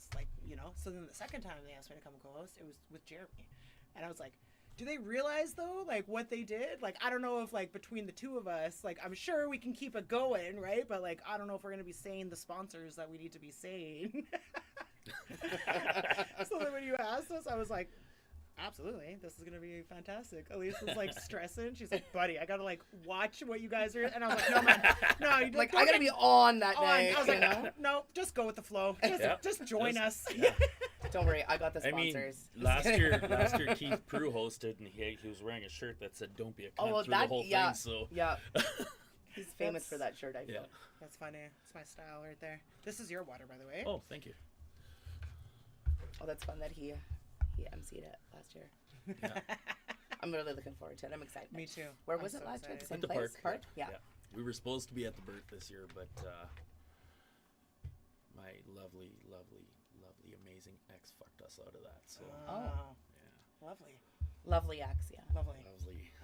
it's like, you know. So then the second time they asked me to come co-host, it was with Jeremy. And I was like, do they realize, though, like, what they did? Like, I don't know if, like, between the two of us, like, I'm sure we can keep it going, right? But, like, I don't know if we're going to be saying the sponsors that we need to be saying. So then when you asked us, I was like, absolutely, this is going to be fantastic. Elise was, like, stressing. She's like, buddy, I got to, like, watch what you guys are... And I was like, no, man. No, you like, I got to be on that night. I was like, no, just go with the flow. Just join us. Yeah. Don't worry, I got the sponsors. I mean, last year Keith Prue hosted, and he was wearing a shirt that said "Don't be a cunt" through the whole thing. So yeah, he's famous for that shirt. I feel. That's funny. It's my style right there. This is your water, by the way. Oh, thank you. Oh, that's fun that he emceed it last year. Yeah. I'm really looking forward to it. I'm excited. Me too. Where was it last year? The same at the place? park. Yeah. We were supposed to be at the Burt this year, but my lovely, amazing ex fucked us out of that. So. Oh. Yeah. Lovely ex, yeah. Lovely.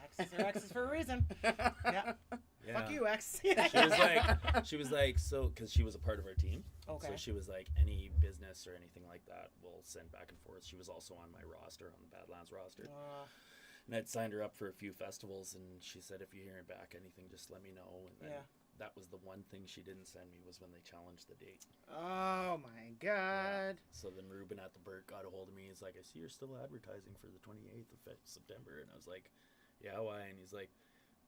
Exes are exes for a reason. Yeah. Fuck you, ex. She was like, so, because she was a part of our team. Okay. So she was like, any business or anything like that, we'll send back and forth. She was also on my roster, on the Badlands roster. And I'd signed her up for a few festivals, and she said, if you hear back anything, just let me know. And then that was the one thing she didn't send me, was when they challenged the date. Oh, my God. Yeah. So then Ruben at the Burt got a hold of me. He's like, I see you're still advertising for the 28th of September. And I was like, yeah, why? And he's like,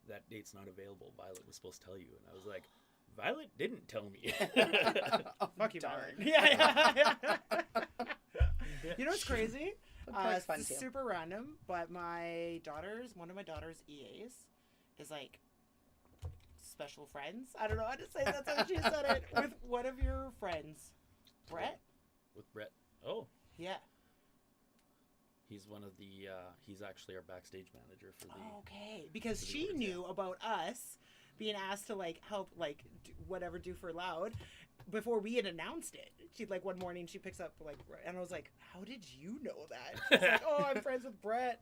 that date's not available. Violet was supposed to tell you. And I was like, Violet didn't tell me. Oh, fuck you, darn. Yeah. You know what's crazy? It's fun it's too. super random, but one of my daughter's EAs is like special friends. I don't know how to say that's how she said it. With one of your friends. Brett? With Brett. Oh. Yeah. He's one of the, he's actually our backstage manager for the... Okay, because she knew about us being asked to, like, help, like, do for Loud before we had announced it. She, like, one morning, she picks up, like, and I was like, how did you know that? She's like, oh, I'm friends with Brett.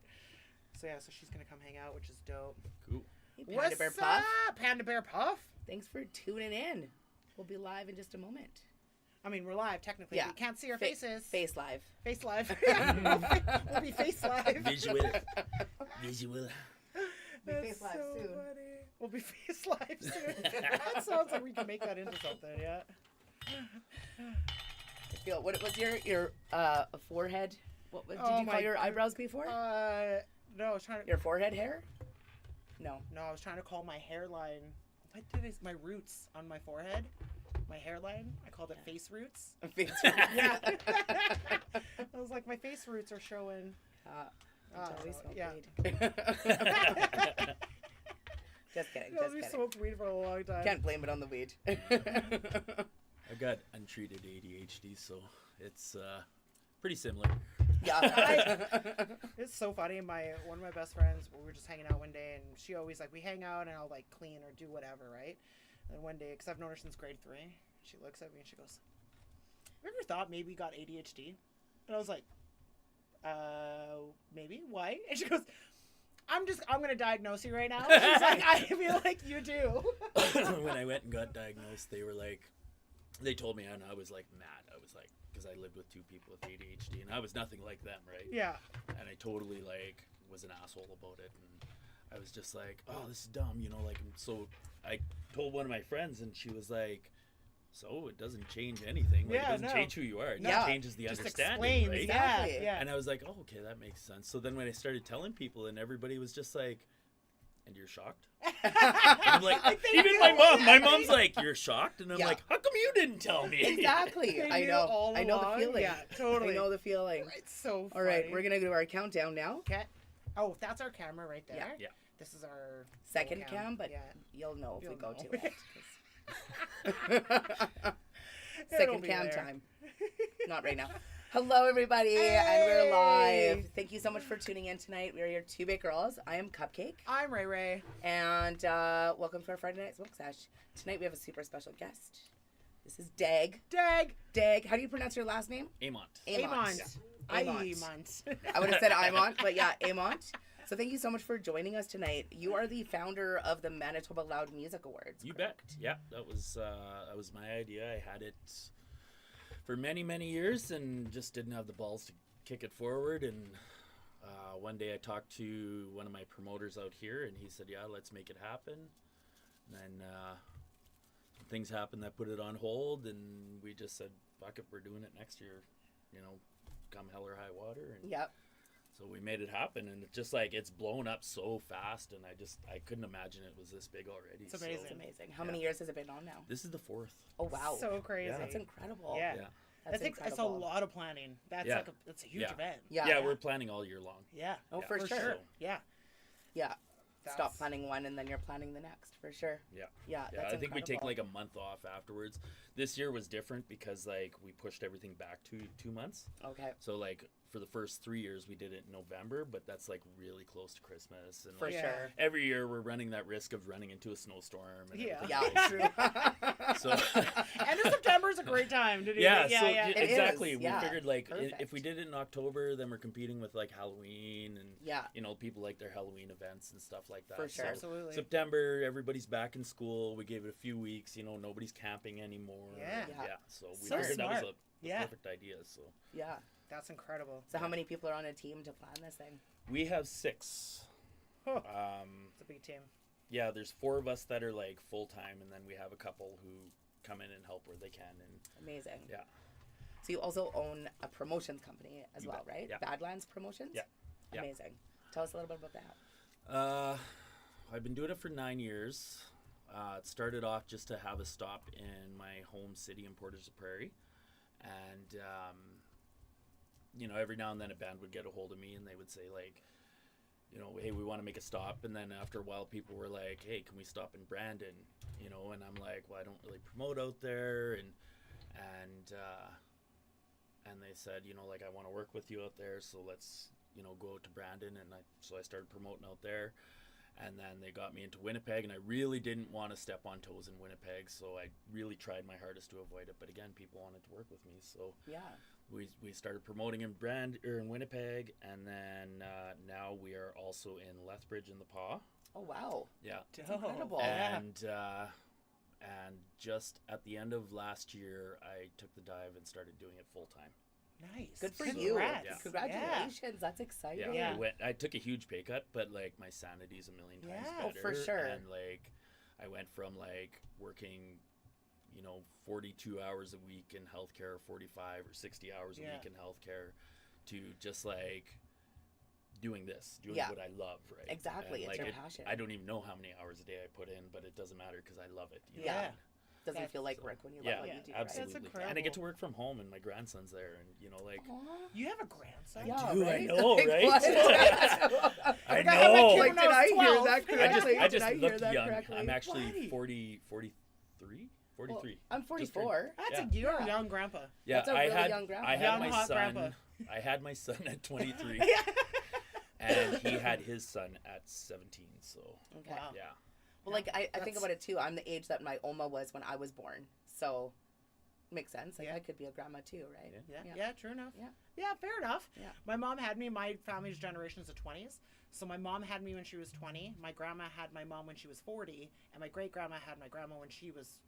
So, yeah, so she's going to come hang out, which is dope. Cool. Hey, Panda Bear What's Puff. up, Panda Bear Puff? Thanks for tuning in. We'll be live in just a moment. I mean, we're live, technically. Yeah. We can't see our faces. Face live. Face live. We'll be face live. Visual. Be face live soon. Funny. We'll be face live soon. That sounds like we can make that into something, yeah. I feel, what was your forehead? What did you call your eyebrows before? No, I was trying to... Your forehead hair? No. No, I was trying to call my hairline... What did I... My roots on my forehead? My hairline? I called it face roots. Face Yeah. I was like, my face roots are showing... yeah. Just kidding. We smoked weed for a long time. Can't blame it on the weed. I got untreated ADHD, so it's pretty similar. Yeah. It's so funny. One of my best friends, we were just hanging out one day, and she always, like, we hang out, and I'll, like, clean or do whatever, right? And one day, because I've known her since grade 3, she looks at me and she goes, have you ever thought maybe you got ADHD? And I was like, maybe? Why? And she goes, I'm going to diagnose you right now. She's like, I feel like you do. When I went and got diagnosed, they told me, and I was like mad. I was like, because I lived with 2 people with ADHD, and I was nothing like them, right? Yeah. And I totally, like, was an asshole about it, and I was just like, oh, this is dumb, you know, like, so I told one of my friends, and she was like, so it doesn't change anything. Like, it doesn't change who you are. It just changes the understanding, right? Exactly. Yeah. And I was like, oh, okay, that makes sense. So then when I started telling people, and everybody was just like, and you're shocked? And I'm like, even my mom's like, you're shocked? And I'm like, how come you didn't tell me? Exactly. I know the feeling. Yeah, totally. I know the feeling. It's so funny. All right, we're going to do our countdown now. Okay. Oh, that's our camera right there. Yeah. This is our second cam, but you'll know if we go to it. Second cam time. Not right now. Hello, everybody, and we're live. Thank you so much for tuning in tonight. We're your 2 big girls. I am Cupcake. I'm Rae Rae. And welcome to our Friday Night Smoke Sesh. Tonight we have a super special guest. This is Dag. Dag. How do you pronounce your last name? Aymont. Aymont. I would have said Aymont, but yeah, Aymont. So thank you so much for joining us tonight. You are the founder of the Manitoba Loud Music Awards. You bet. Yeah, that was my idea. I had it for many, many years and just didn't have the balls to kick it forward. And one day I talked to one of my promoters out here, and he said, yeah, let's make it happen. And then some things happened that put it on hold, and we just said, fuck it, we're doing it next year, you know, come hell or high water. And Yep. so we made it happen, and it's just like it's blown up so fast, and I couldn't imagine it was this big already. It's amazing. It's amazing. How many years has it been on now? This is the 4th. Oh, wow. So crazy. That's incredible. Yeah. Yeah. That's It's a incredible. lot of planning. That's Yeah. that's a huge Yeah. event. Yeah. We're planning all year long. Yeah. Oh, Yeah. for sure. Yeah. Yeah. Stop That's- planning one and then you're planning the next, for sure. Yeah. Yeah, Yeah, that's I think we take incredible. like a month off afterwards. This year was different because like we pushed everything back 2 months. Okay. So like for the first 3 years we did it in November, but that's like really close to Christmas, and For like, Yeah. sure. every year we're running that risk of running into a snowstorm. And Yeah. everything Yeah, else. true. So End of September is a great time to do yeah, it. Yeah, so yeah. It exactly. is, We yeah. figured like Perfect. if we did it in October, then we're competing with like Halloween and Yeah. you know, people like their Halloween events and stuff like that. For sure. So Absolutely. September, everybody's back in school. We gave it a few weeks. You know, nobody's camping anymore. Yeah. Yeah. So we So figured that smart. was a Yeah. perfect idea. So Yeah. That's incredible. So how many people are on a team to plan this thing? we have 6. Huh. Um, It's a big team. yeah, there's 4 of us that are like full time, and then we have a couple who come in and help where they can. And Amazing. yeah, So you also own a promotions company as You well, bet. right? Yeah. Badlands Promotions? Yeah. Yeah. Amazing. Tell us a little bit about that. I've been doing it for 9 years. It started off just to have a stop in my home city in Portage la Prairie, and you know, every now and then a band would get a hold of me and they would say like, you know, hey, we want to make a stop. And then after a while, people were like, hey, can we stop in Brandon? You know, and I'm like, well, I don't really promote out there, and they said, you know, like, I want to work with you out there, so let's, you know, go out to Brandon. And so I started promoting out there, and then they got me into Winnipeg, and I really didn't want to step on toes in Winnipeg, so I really tried my hardest to avoid it. But again, people wanted to work with me, so Yeah. we started promoting in in Winnipeg, and then now we are also in Lethbridge in the Paw. Oh, wow. Yeah. That's incredible. And just at the end of last year, I took the dive and started doing it full time. Nice. Good for So, you. Congrats. yeah. Congratulations. That's exciting. Yeah, Yeah. I took a huge pay cut, but like my sanity's a million times Yeah. better. Oh, for sure. And like I went from like working, you know, 42 hours a week in healthcare, 45 or 60 hours a Yeah. week in healthcare, to just like doing this, doing Yeah. what I love, right? Exactly. And, It's like, your passion. I don't even know how many hours a day I put in, but it doesn't matter because I love it. You know? Yeah. Yeah. Doesn't That's- feel like work when you Yeah, love what you do, absolutely. That's And I get incredible. to work from home, and my grandson's there, and you know, like, right? Aw. You have a grandson? Yeah, do, I right? know, Like, right? what? I Like, I have my know. kid Like, when did I was hear 12. that I correctly? just Did I hear look that young. correctly? I'm actually Why? 43. Well, 43. I'm Just 44. That's Yeah. you're Yeah. a young grandpa. Yeah, That's a I really had young grandpa. I had Young, my hot son. grandpa. I had my son at 23, Yeah. and he had his son at 17. So Okay. Wow. yeah, Well, like, I think That's- about it, too. I'm the age that my Oma was when I was born. So, makes sense. Like, Yeah. I could be a grandma, too, right? Yeah. Yeah, true enough. Yeah. Yeah, fair enough. Yeah. My mom had me, my family's generation is the 20s. So my mom had me when she was 20. My grandma had my mom when she was 40. And my great grandma had my grandma when she was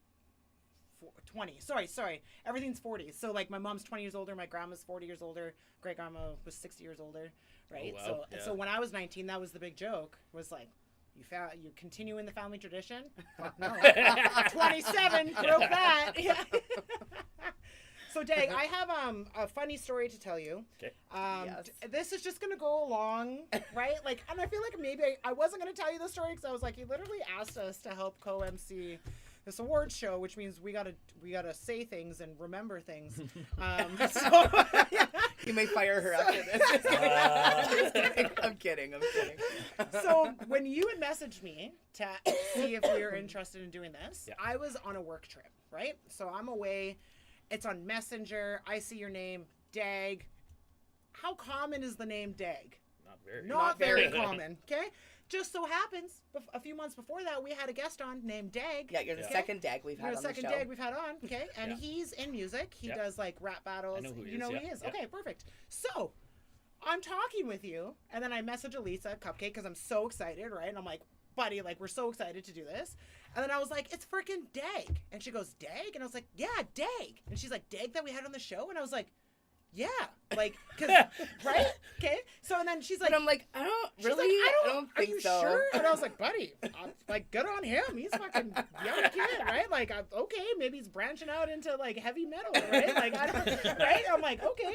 20. Sorry. Everything's 40. So like my mom's 20 years older, my grandma's 40 years older, great grandma was 60 years older, right? Oh, wow. So when I was 19, that was the big joke. Was like, you continue in the family tradition? Fuck no. 27 broke that. Yeah. So Dag, I have a funny story to tell you. Okay. Yes. This is just gonna go along, right? Like, and I feel like maybe I wasn't gonna tell you the story because I was like, he literally asked us to help co-MC this awards show, which means we gotta say things and remember things. So You may fire her after this. Just kidding. I'm kidding. so when you had messaged me to see if we were interested in doing this, Yeah. I was on a work trip, right? So I'm away. It's on Messenger. I see your name, Dag. How common is the name Dag? not very. Not very common, okay? Just so happens, a few months before that, we had a guest on named Dag. Yeah, you're the Yeah. second Dag we've You're had the on the second show. Dag we've had on, okay? And Yeah. he's in music. He Yeah. does like rap battles. I know who he you is, know who yeah. he is. Yeah. Okay, perfect. So I'm talking with you, and then I message Elisa, Cupcake, because I'm so excited, right? And I'm like, buddy, like, we're so excited to do this. And then I was like, it's freaking Dag. And she goes, Dag? And I was like, yeah, Dag. And she's like, Dag that we had on the show? And I was like, yeah. Like, cause, right? Okay. So, and then she's like, But I'm like, I don't she's really, like, I don't are think you so. sure? And I was like, buddy, like, good on him. He's fucking young kid, right? Like, okay, maybe he's branching out into like heavy metal, right? Like, I don't, right? I'm like, okay.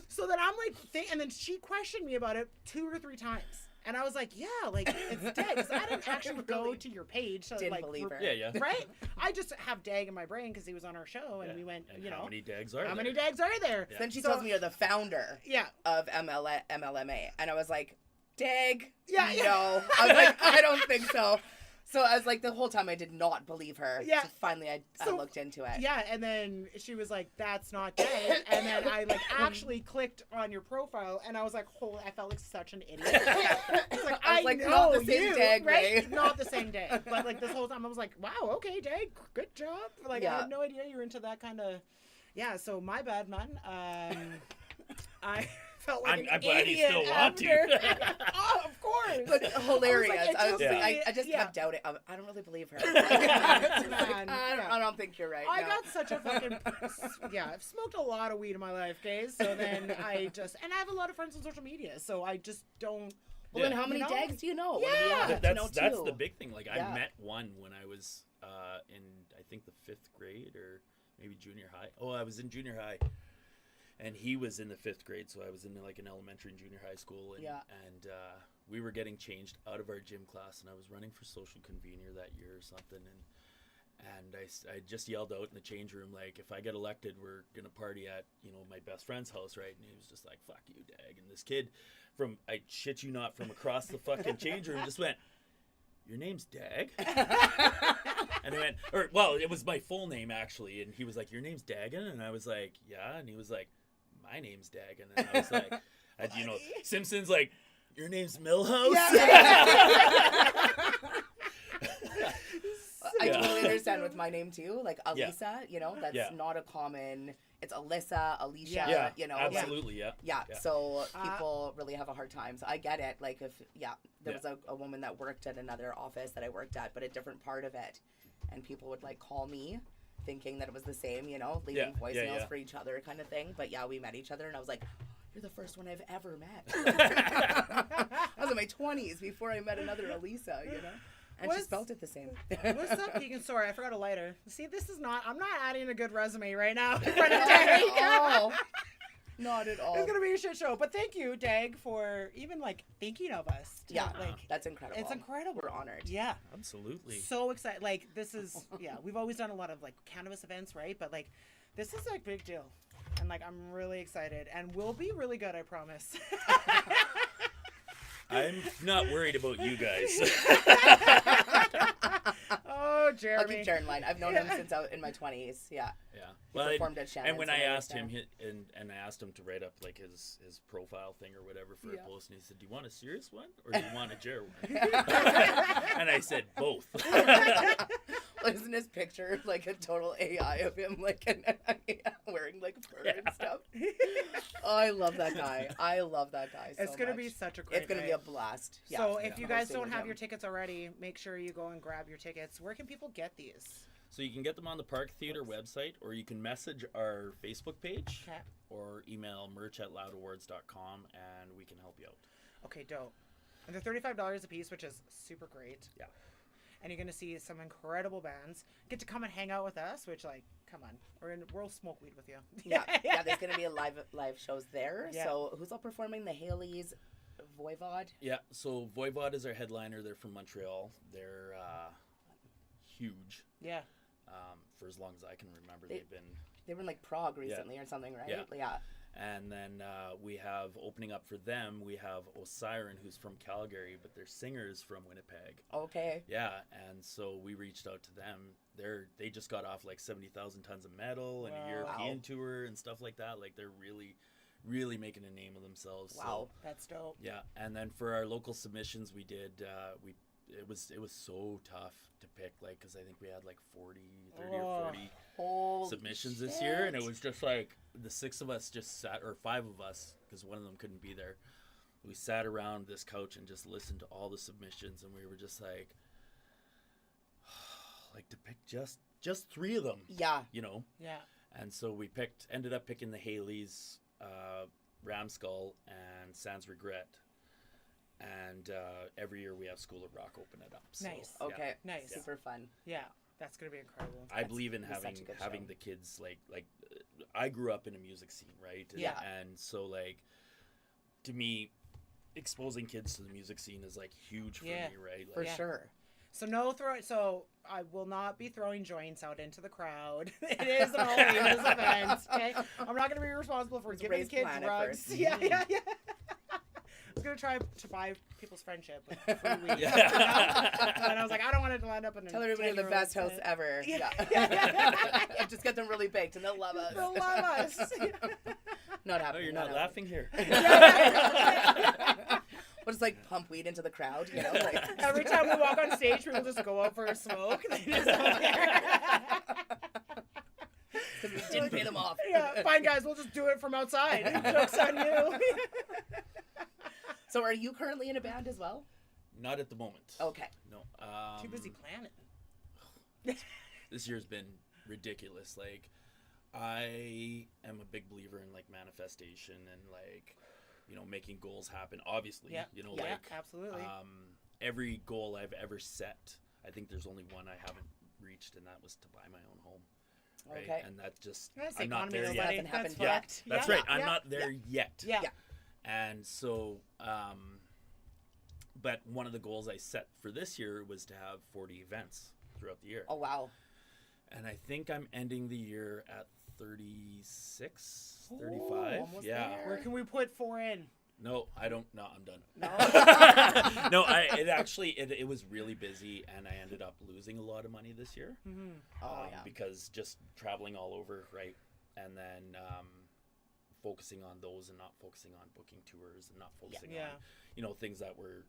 So then I'm like, and then she questioned me about it 2 or 3 times. And I was like, yeah, like, it's Dag. Because I didn't actually go to your page. So, Didn't like, believe her. Yeah. Right? I just have Dag in my brain because he was on our show. And we went, And you know. how many Dags are How there? many Dags are there? Yeah. Then she tells me you're the founder Yeah. of MLMA. And I was like, Dag? Yeah. No. I was like, I don't think so. So I was like, the whole time I did not believe her. Yeah. So finally I looked into it. Yeah, and then she was like, that's not Dag. And then I like actually clicked on your profile and I was like, holy, I felt like such an idiot. It's like, I was like, know not the same you, Dag, right? Rae. Not the same Dag. But like this whole time I was like, wow, okay, Dag, good job. Like I Yeah. had no idea you were into that kind of, yeah, so my bad, man. I felt like I'm an glad you idiot still want after. to. Oh, of course. But hilarious. I was just- like, I just yeah. kept doubting. I don't really believe her. Man, I don't think you're right. I no. got such a fucking I've smoked a lot of weed in my life, guys. So then I just and I have a lot of friends on social media, so I just don't. Well, then Yeah. how many You know? Dags do you know? Yeah. What do we That's know that's too? the big thing. Like Yeah. I met one when I was in I think the 5th grade or maybe junior high. Oh, I was in junior high, and he was in the 5th grade, so I was in like an elementary and junior high school, and Yeah. we were getting changed out of our gym class, and I was running for social convener that year or something, and I just yelled out in the change room, like, if I get elected, we're gonna party at, you know, my best friend's house, right? And he was just like, fuck you, Dag. And this kid from, I shit you not, from across the fucking change room just went, your name's Dag? And I went, it was my full name actually, and he was like, your name's Dagan? And I was like, yeah. And he was like, my name's Dagan. And I was like, you know, Simpsons, like, your name's Milhouse? I Yeah. totally understand with my name too. Like Yeah. Alisa, you know, that's Yeah. not a common. It's Alyssa, Alicia, Yeah, you know. absolutely, yeah. Yeah, Yeah. so people really have a hard time. So I get it. Like if, there Yeah. was a woman that worked at another office that I worked at, but a different part of it. And people would like call me thinking that it was the same, you know, leaving Yeah, voicemails yeah. for each other kind of thing. But yeah, we met each other and I was like, you're the first one I've ever met. I was in my 20s before I met another Alisa, you know? And she What's- spelled it the same. What's up, Keegan? Sorry, I forgot a lighter. See, I'm not adding a good resume right now in front of Not Dag. at all. Not at all. It's gonna be a shit show. But thank you, Dag, for even like thinking of us. Yeah, like that's incredible. it's incredible. We're honored. Yeah, Absolutely. so excited. Like this is we've always done a lot of like cannabis events, right? But like this is a big deal, and like I'm really excited, and we'll be really good, I promise. I'm not worried about you guys. Oh, I'll Jeremy. keep Jared in line. I've known him since I was in my 20s. Yeah. Yeah. He performed at Shannon's and when I and asked him, everything. and I asked him to write up like his profile thing or whatever for Yeah. a post, and he said, "Do you want a serious one or do you want a Jer one?" And I said, "Both." Isn't his picture like a total AI of him like wearing like fur and stuff? Oh, I love that guy. I love that guy so It's gonna much. be such a great It's gonna be night. a blast. Yeah. So if you guys Hosting don't with have him. your tickets already, make sure you go and grab your tickets. Where can people get these? So you can get them on the Park Theater website, or you can message our Facebook page, Okay. or email merch@loudawards.com, and we can help you out. Okay, dope. And they're $35 a piece, which is super great. Yeah. And you're gonna see some incredible bands. Get to come and hang out with us, which like, come on, we'll smoke weed with you. yeah, there's gonna be a live shows there. Yeah. So who's all performing? The Haleys, Voivod. Yeah, so Voivod is our headliner. They're from Montreal. They're huge. Yeah. For as long as I can remember, They- they've been. They were in like Prague recently or something, right? Yeah. And then we have, opening up for them, we have Osiren, who's from Calgary, but their singer's from Winnipeg. Okay. Yeah, and so we reached out to them. They just got off like 70,000 tons of metal and Wow. a European tour and stuff like that. Like they're really, really making a name of themselves. Wow. So, That's dope. yeah, and then for our local submissions, we did. It was so tough to pick, like, because I think we had like 30 or 40 Holy submissions this shit. year, and it was just like the 6 of us just sat, or 5 of us, because one of them couldn't be there. We sat around this couch and just listened to all the submissions, and we were just like, like to pick just 3 of them. Yeah. You know. Yeah. And so we ended up picking the Haley's, Ramskull, and Sans Regret. And every year we have School of Rock open it up. So, Nice. yeah. Okay. Nice. Super fun. Yeah. That's gonna be incredible. I believe in It's such a good having show. the kids like I grew up in a music scene, right? And, Yeah. And so like to me, exposing kids to the music scene is like huge for me, right? Like, For Yeah. sure. So So I will not be throwing joints out into the crowd. It is an all-ages event. Okay, I'm not going to be responsible for giving raise kids planet drugs. first. Yeah. I was going to try to buy people's friendship with free weed. Yeah. And I was like, I don't want it to end up in a Tell everybody we're the best hosts ever. Yeah. Just get them really baked and they'll love us. They'll love us. Not Oh, happening. you're not laughing here. We'll just like pump weed into the crowd, you know? Like Every time we walk on stage, people just go out for a smoke. They just don't care. because we didn't pay them off. Yeah, fine, guys. We'll just do it from outside. Joke's on you. So are you currently in a band as well? Not at the moment. Okay. No. Too busy planning. This year's been ridiculous. Like, I am a big believer in like manifestation and like, you know, making goals happen. Obviously, Yeah. you know, Yeah, like absolutely. every goal I've ever set, I think there's only one I haven't reached, and that was to buy my own home. Right? Okay. And that's just That's the I'm not economy, there though, yet. buddy. Hasn't happened That's yet. fucked. That's Yeah, right. I'm yeah, not there yet. Yeah. Yeah. And so, but one of the goals I set for this year was to have 40 events throughout the year. Oh, wow. And I think I'm ending the year at 36, Ooh, 35. almost Yeah. there. Where can we put 4 in? No, I don't. No, I'm done. No. No, it was really busy, and I ended up losing a lot of money this year. Mm-hmm. Oh, yeah. Because just traveling all over, right? And then focusing on those and not focusing on booking tours and not focusing Yeah. on, you know, things that were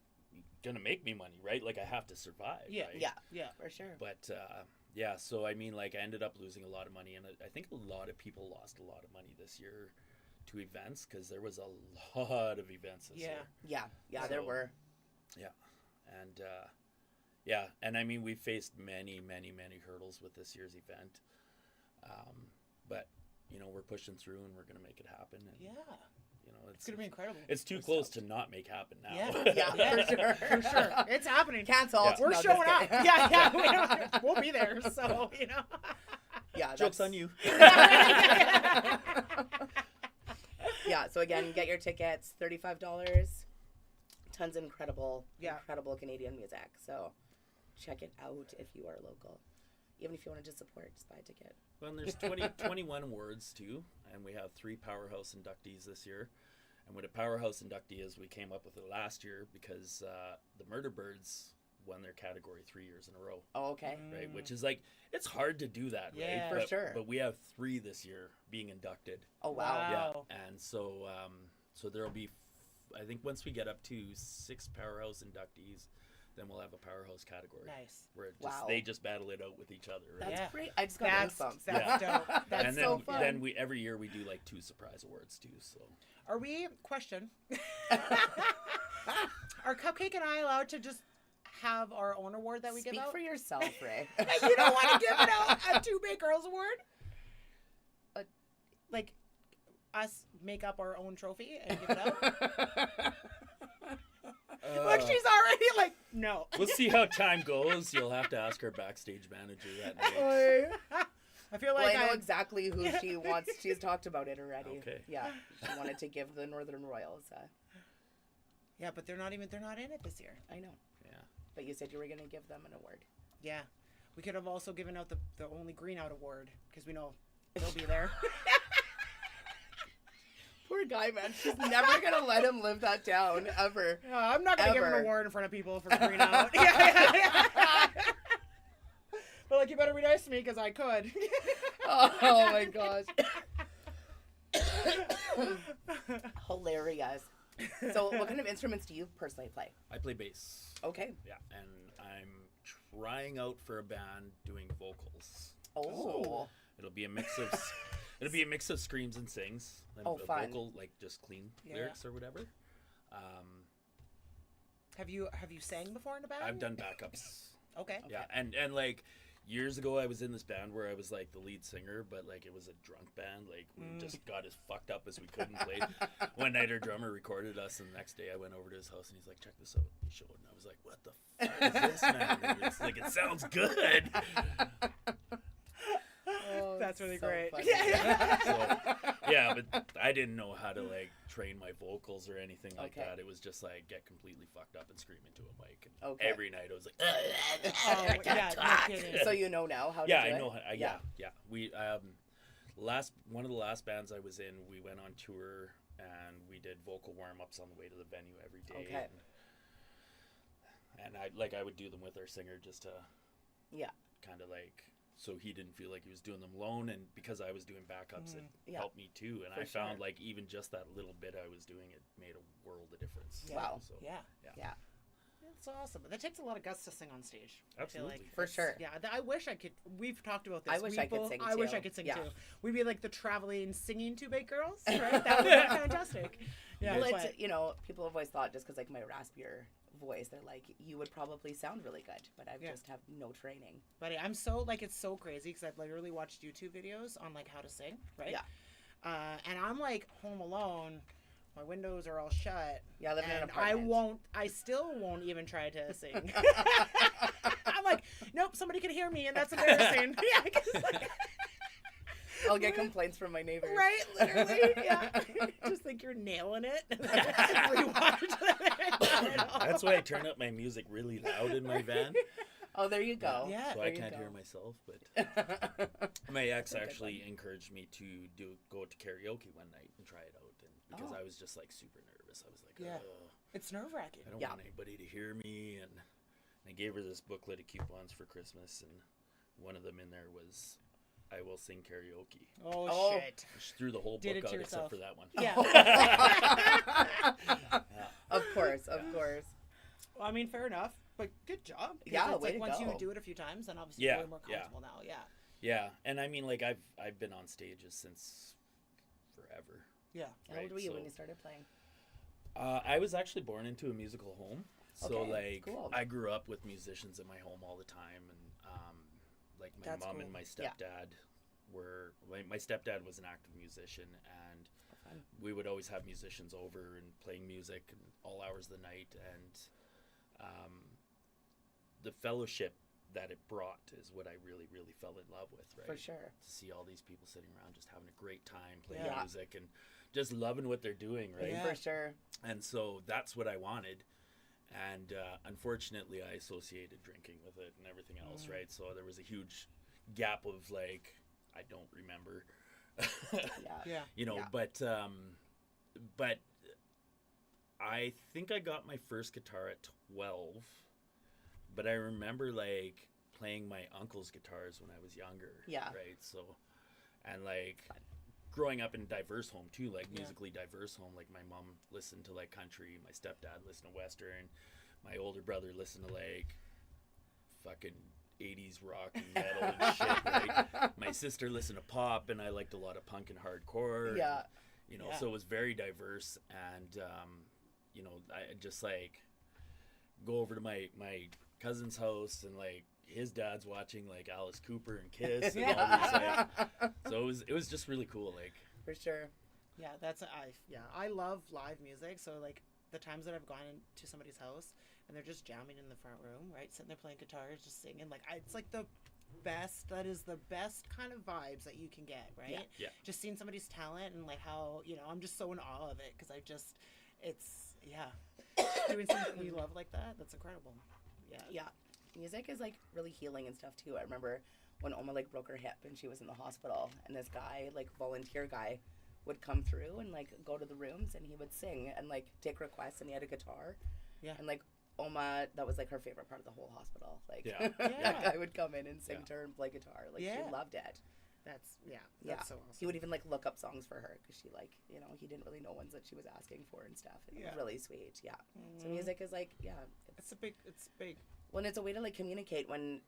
going to make me money, right? Like I have to survive, Yeah. right? Yeah, Yeah. for sure. But yeah, so I mean, like I ended up losing a lot of money, and I think a lot of people lost a lot of money this year to events because there was a lot of events this year. Yeah, there So- were. Yeah, and and I mean we faced many hurdles with this year's event, but you know we're pushing through and we're gonna make it happen. And, Yeah. you know It's going to be incredible. It's too We're close stoked. to not make happen now. Yeah. Yeah, for sure. For sure. It's happening. Cancelled. Yeah. We're No, just showing up. kidding. Yeah. We'll be there. So, you know. Yeah, Joke's that's- on you. Yeah, so again, get your tickets, $35. Tons of incredible Canadian music. So check it out if you are local. Even if you want to just support, just buy a ticket. Well, and there's 21 awards too, and we have 3 Powerhouse inductees this year. And what a Powerhouse inductee is, we came up with it last year because the Murder Birds won their category 3 years in a row. Oh, okay. Right, which is like it's hard to do that, Yeah. right? For but, sure. But we have 3 this year being inducted. Oh, wow. Wow. Yeah, and so there'll be, I think once we get up to 6 Powerhouse inductees, then we'll have a Powerhouse category. Nice. Where it Wow. they just battle it out with each other. Right? That's Yeah. great. I just got That's goosebumps. dope. That's and so fun. then we every year we do like 2 surprise awards too. So Are we, question, are Cupcake and I allowed to just have our own award that we Speak give out? for yourself, Rae. You don't want to give it out a 2 Big Girls award? Like, us make up our own trophy and give it out? Look, she's already like, no. we'll see how time goes. You'll have to ask our backstage manager that night. I feel Well, like I know exactly who she wants. She's talked about it already. Okay. Yeah. She wanted to give the Northern Royals. Yeah, but they're not in it this year. I know. Yeah. But you said you were going to give them an award. Yeah. We could have also given out the only green out award because we know they'll be there. Poor guy, man. She's never going to let him live that down, ever. I'm not going to give him Ever. an award in front of people for green out. Yeah. But like, you better be nice to me because I could. Oh, my gosh. Hilarious. So what kind of instruments do you personally play? I play bass. Okay. Yeah, and I'm trying out for a band doing vocals. Oh. It'll be a mix of screams and sings. And Oh, a fun. vocal, like just clean Yeah. lyrics or whatever. Have you sang before in a band? I've done backups. Okay. Yeah, and like, years ago I was in this band where I was like the lead singer, but like it was a drunk band. Like we just got as fucked up as we could and played. One night our drummer recorded us, and the next day I went over to his house and he's like, check this out. He showed, and I was like, what the fuck is this, man? And it's like, it sounds good. Oh, That's really so great. funny. Yeah, but I didn't know how to like train my vocals or anything like Okay. that. It was just like get completely fucked up and scream into a mic. And Okay. every night I was like, Oh, yeah, no kidding. So you know now how to yeah, do I it? know. Yeah. We one of the last bands I was in, we went on tour and we did vocal warm ups on the way to the venue every day. Okay. And I would do them with our singer just to kind of like, so he didn't feel like he was doing them alone, and because I was doing backups, it helped me too. And For I found sure. like even just that little bit I was doing, it made a world of difference. Yeah. Wow. So Yeah. It's awesome. That takes a lot of guts to sing on stage. I feel Absolutely. like. For It's- sure. Yeah, I wish I could. We've talked about this. I wish I could sing I wish too. I could sing Yeah. too. We'd be like the traveling singing two bait girls, right? That would be fantastic. Yeah, Well, but- it's, you know, people have always thought just because like my raspier voice, they're like, you would probably sound really good, but I just have no training. But I'm so like, it's so crazy because I've literally watched YouTube videos on like how to sing, right? Yeah. And I'm like home alone. My windows are all shut. Yeah, I live in an and apartment. I still won't even try to sing. I'm like, nope, somebody can hear me, and that's embarrassing. Yeah, 'cause, like, I'll get complaints from my neighbors. right, literally, yeah. Just think you're nailing it. Rewatch that. that's why I turn up my music really loud in my van. Oh, there you go. Yeah. So there I you can't go. hear myself. But my ex actually encouraged me to go to karaoke one night and try it out, and because I was just like super nervous. I was like, Yeah. oh, It's nerve wracking. I don't want anybody to hear me. And I gave her this booklet of coupons for Christmas, and one of them in there was, I will sing karaoke. Oh, shit. She threw the whole Did book it to out except yourself. for that one. Yeah. Of course, of course. Well, I mean, fair enough, but good job. 'Cause Yeah, it's way like to once go. you do it a few times, then obviously Yeah, you're more yeah. comfortable now. Yeah. Yeah, and I mean, like I've been on stages since forever. Yeah. How old Right, were you so- when you started playing? I was actually born into a musical home, so Okay, like cool. I grew up with musicians in my home all the time, and like my That's mom cool. and my Yeah. stepdad were. My stepdad was an active musician, and Fun. we would always have musicians over and playing music and all hours of the night, and the fellowship that it brought is what I really, really fell in love with, right? For sure. To see all these people sitting around just having a great time playing Yeah. music and just loving what they're doing, right? Yeah. For sure. And so that's what I wanted. And unfortunately, I associated drinking with it and everything else, right? So there was a huge gap of like, I don't remember. Yeah. Yeah. You know, Yeah. but I think I got my first guitar at 12, but I remember like playing my uncle's guitars when I was younger. Yeah. Right. So, and like growing up in a diverse home too, like musically diverse home, like my mom listened to like country, my stepdad listened to Western, my older brother listened to like fucking 80s rock and metal and shit, right? My sister listened to pop, and I liked a lot of punk and hardcore. Yeah. And, you know, Yeah. so it was very diverse, and you know, I just like go over to my cousin's house, and like his dad's watching like Alice Cooper and Kiss and all these like, so it was just really cool, like. For sure. Yeah, I love live music. So like the times that I've gone into somebody's house and they're just jamming in the front room, right, sitting there playing guitars, just singing, like it's like the best. That is the best kind of vibes that you can get, right? Yeah. Just seeing somebody's talent and like how I'm just so in awe of it because it's doing something you love like that. That's incredible. Yeah. Yeah. Music is like really healing and stuff too. I remember when Oma like broke her hip and she was in the hospital, and this guy, like volunteer guy, would come through and like go to the rooms and he would sing and like take requests, and he had a guitar. Yeah. And like Oma, that was like her favorite part of the whole hospital. Like Yeah. that guy would come in and sing Yeah. to her and play guitar. Like Yeah. she loved it. That's Yeah. so awesome. He would even like look up songs for her because she like, you know, he didn't really know ones that she was asking for and stuff. And it was Yeah. really sweet. Yeah. So music is like, It's big. when it's a way to like communicate when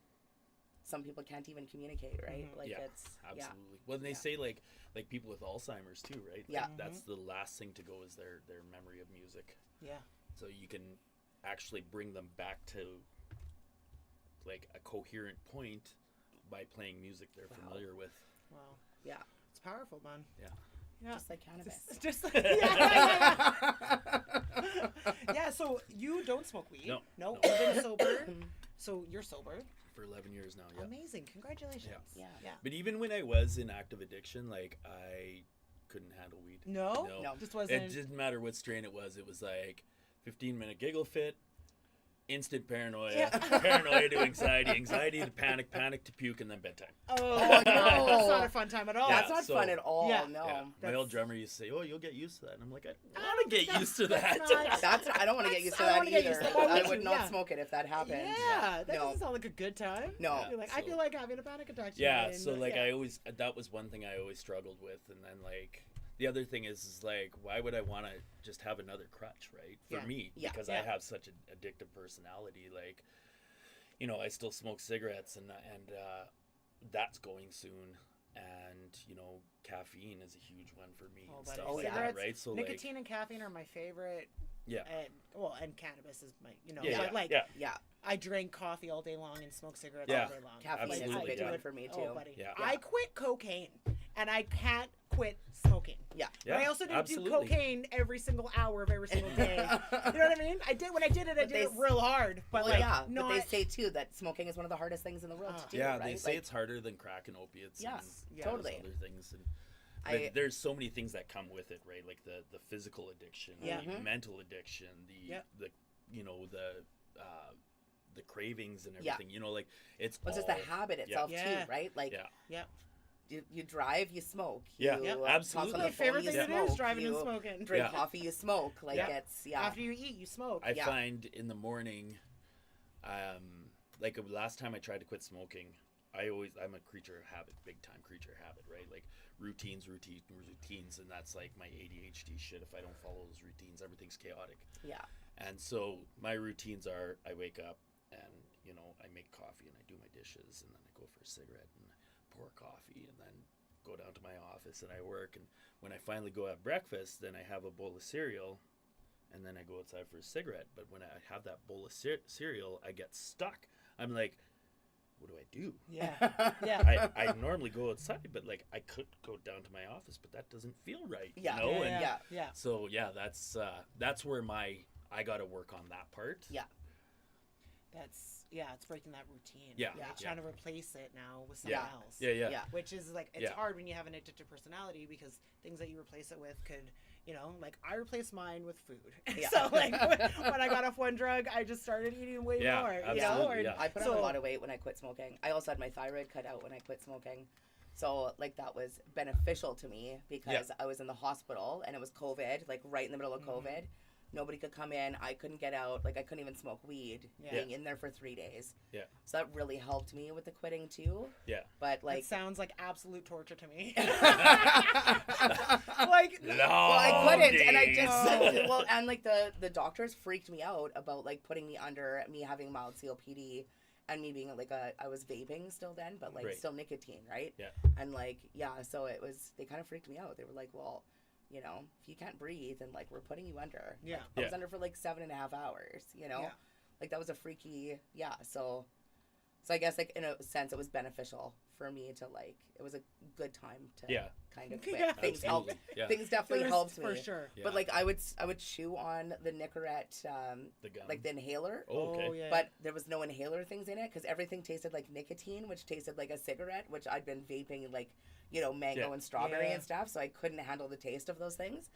some people can't even communicate, right? Like Yeah, it's absolutely. Well, and they say like people with Alzheimer's too, right? Yeah. Like, that's the last thing to go is their memory of music. Yeah. So you can actually bring them back to like a coherent point by playing music they're familiar with. Wow. Yeah. It's powerful, man. Yeah. Yeah. Just like cannabis. Just like, yeah. Yeah, so you don't smoke weed. No. You've been sober. So you're sober. For 11 years now, yeah. Amazing. Congratulations. Yeah. But even when I was in active addiction, like, I couldn't handle weed. No? No. Just wasn't. It didn't matter what strain it was. It was like 15-minute giggle fit, instant paranoia, paranoia to anxiety to panic to puke, and then bedtime. Oh, no. That's not a fun time at all. That's not fun at all. Yeah. No. Yeah. My That's- old drummer used to say, "Oh, you'll get used to that." And I'm like, I don't want to get used to that. I don't want to get used to I don't that wanna get either. used to that. Why I would would you? not Yeah. smoke it if that happened. Yeah, that No. doesn't sound like a good time. No. You're like, I So- feel like having a panic attack. Yeah, today, so and, like yeah. I always, that was one thing I always struggled with. And then like the other thing is like, why would I want to just have another crutch, right? For Yeah. me, Yeah. because I have such an addictive personality. Like, you know, I still smoke cigarettes and that's going soon. And, you know, caffeine is a huge one for me Oh, and buddy. stuff Oh, like yeah. that, Cigarettes, right? So nicotine and caffeine are my favorite. Yeah. And cannabis is my, you know, Yeah, like yeah. Yeah. I drink coffee all day long and smoke cigarettes Yeah. all day long. Caffeine Like, is a Absolutely, big yeah. one for me too. Oh, buddy. Yeah. I quit cocaine, and I can't quit smoking. Yeah. But I also didn't absolutely. do cocaine every single hour of every single day. You know what I mean? I did when I did it. I But did they it real hard. But Well, like, yeah, not, but they say too that smoking is one of the hardest things in the world to do. Yeah, right? they say Like, it's harder than crack and opiates. Yes, and yeah, totally. other things. And but there's so many things that come with it, right? Like the physical addiction, Yeah. the mental addiction, the you know the cravings and Yeah. everything. You know, like it's Well, it's all, just the habit itself Yeah. too, right? Like Yeah. you drive, you smoke. Yeah. You Yeah, talk absolutely. on my the phone, favorite you thing to do is smoke. driving you and smoking. Drink Yeah. coffee, you smoke. Like Yeah. it's yeah. After you eat, you smoke. I Yeah. find in the morning, like last time I tried to quit smoking, I'm a creature of habit, big time creature of habit, right? Like routines, and that's like my ADHD shit. If I don't follow those routines, everything's chaotic. Yeah. And so my routines are, I wake up and, you know, I make coffee and I do my dishes and then I go for a cigarette and pour coffee and then go down to my office and I work. And when I finally go have breakfast, then I have a bowl of cereal and then I go outside for a cigarette. But when I have that bowl of cereal, I get stuck. I'm like, what do I do? Yeah. Yeah. I normally go outside, but like I could go down to my office, but that doesn't feel right. Yeah. You know? yeah, And yeah. Yeah. so yeah, that's where I got to work on that part. Yeah. It's breaking that routine. Yeah, Right? yeah. Trying to replace it now with Yeah. something else. Yeah. Yeah. Which is like, it's Yeah. hard when you have an addictive personality because things that you replace it with could, you know, like I replaced mine with food. Yeah. So like when I got off one drug, I just started eating way Yeah, more. You know, absolutely, or, yeah. I put on so- a lot of weight when I quit smoking. I also had my thyroid cut out when I quit smoking. So like that was beneficial to me because I was in the hospital and it was COVID, like right in the middle of COVID. Nobody could come in. I couldn't get out. Like I couldn't even smoke weed. Yeah. Being in there for 3 days. Yeah. So that really helped me with the quitting too. Yeah. But It like sounds like absolute torture to me. No, like, well, I couldn't, and I Dave. just well, and like the doctors freaked me out about like putting me under me having mild COPD, and me being like I was vaping still then, but like Right. still nicotine, right? Yeah. And like so it was they kind of freaked me out. They were like, well, you know, if you can't breathe, and like we're putting you under. Yeah. Like, I was under for like 7.5 hours. You know, Yeah. like that was a freaky So I guess like in a sense it was beneficial for me to like it was a good time to Yeah. kind of quit. Yeah. Things helped. Absolutely. Yeah. Things definitely There's- helped me for sure. Yeah. But like I would chew on the Nicorette, The gum. like the inhaler. Oh, okay. Oh, yeah. But there was no inhaler things in it because everything tasted like nicotine, which tasted like a cigarette, which I'd been vaping like, you know, mango Yeah. and strawberry Yeah. and stuff. So I couldn't handle the taste of those things.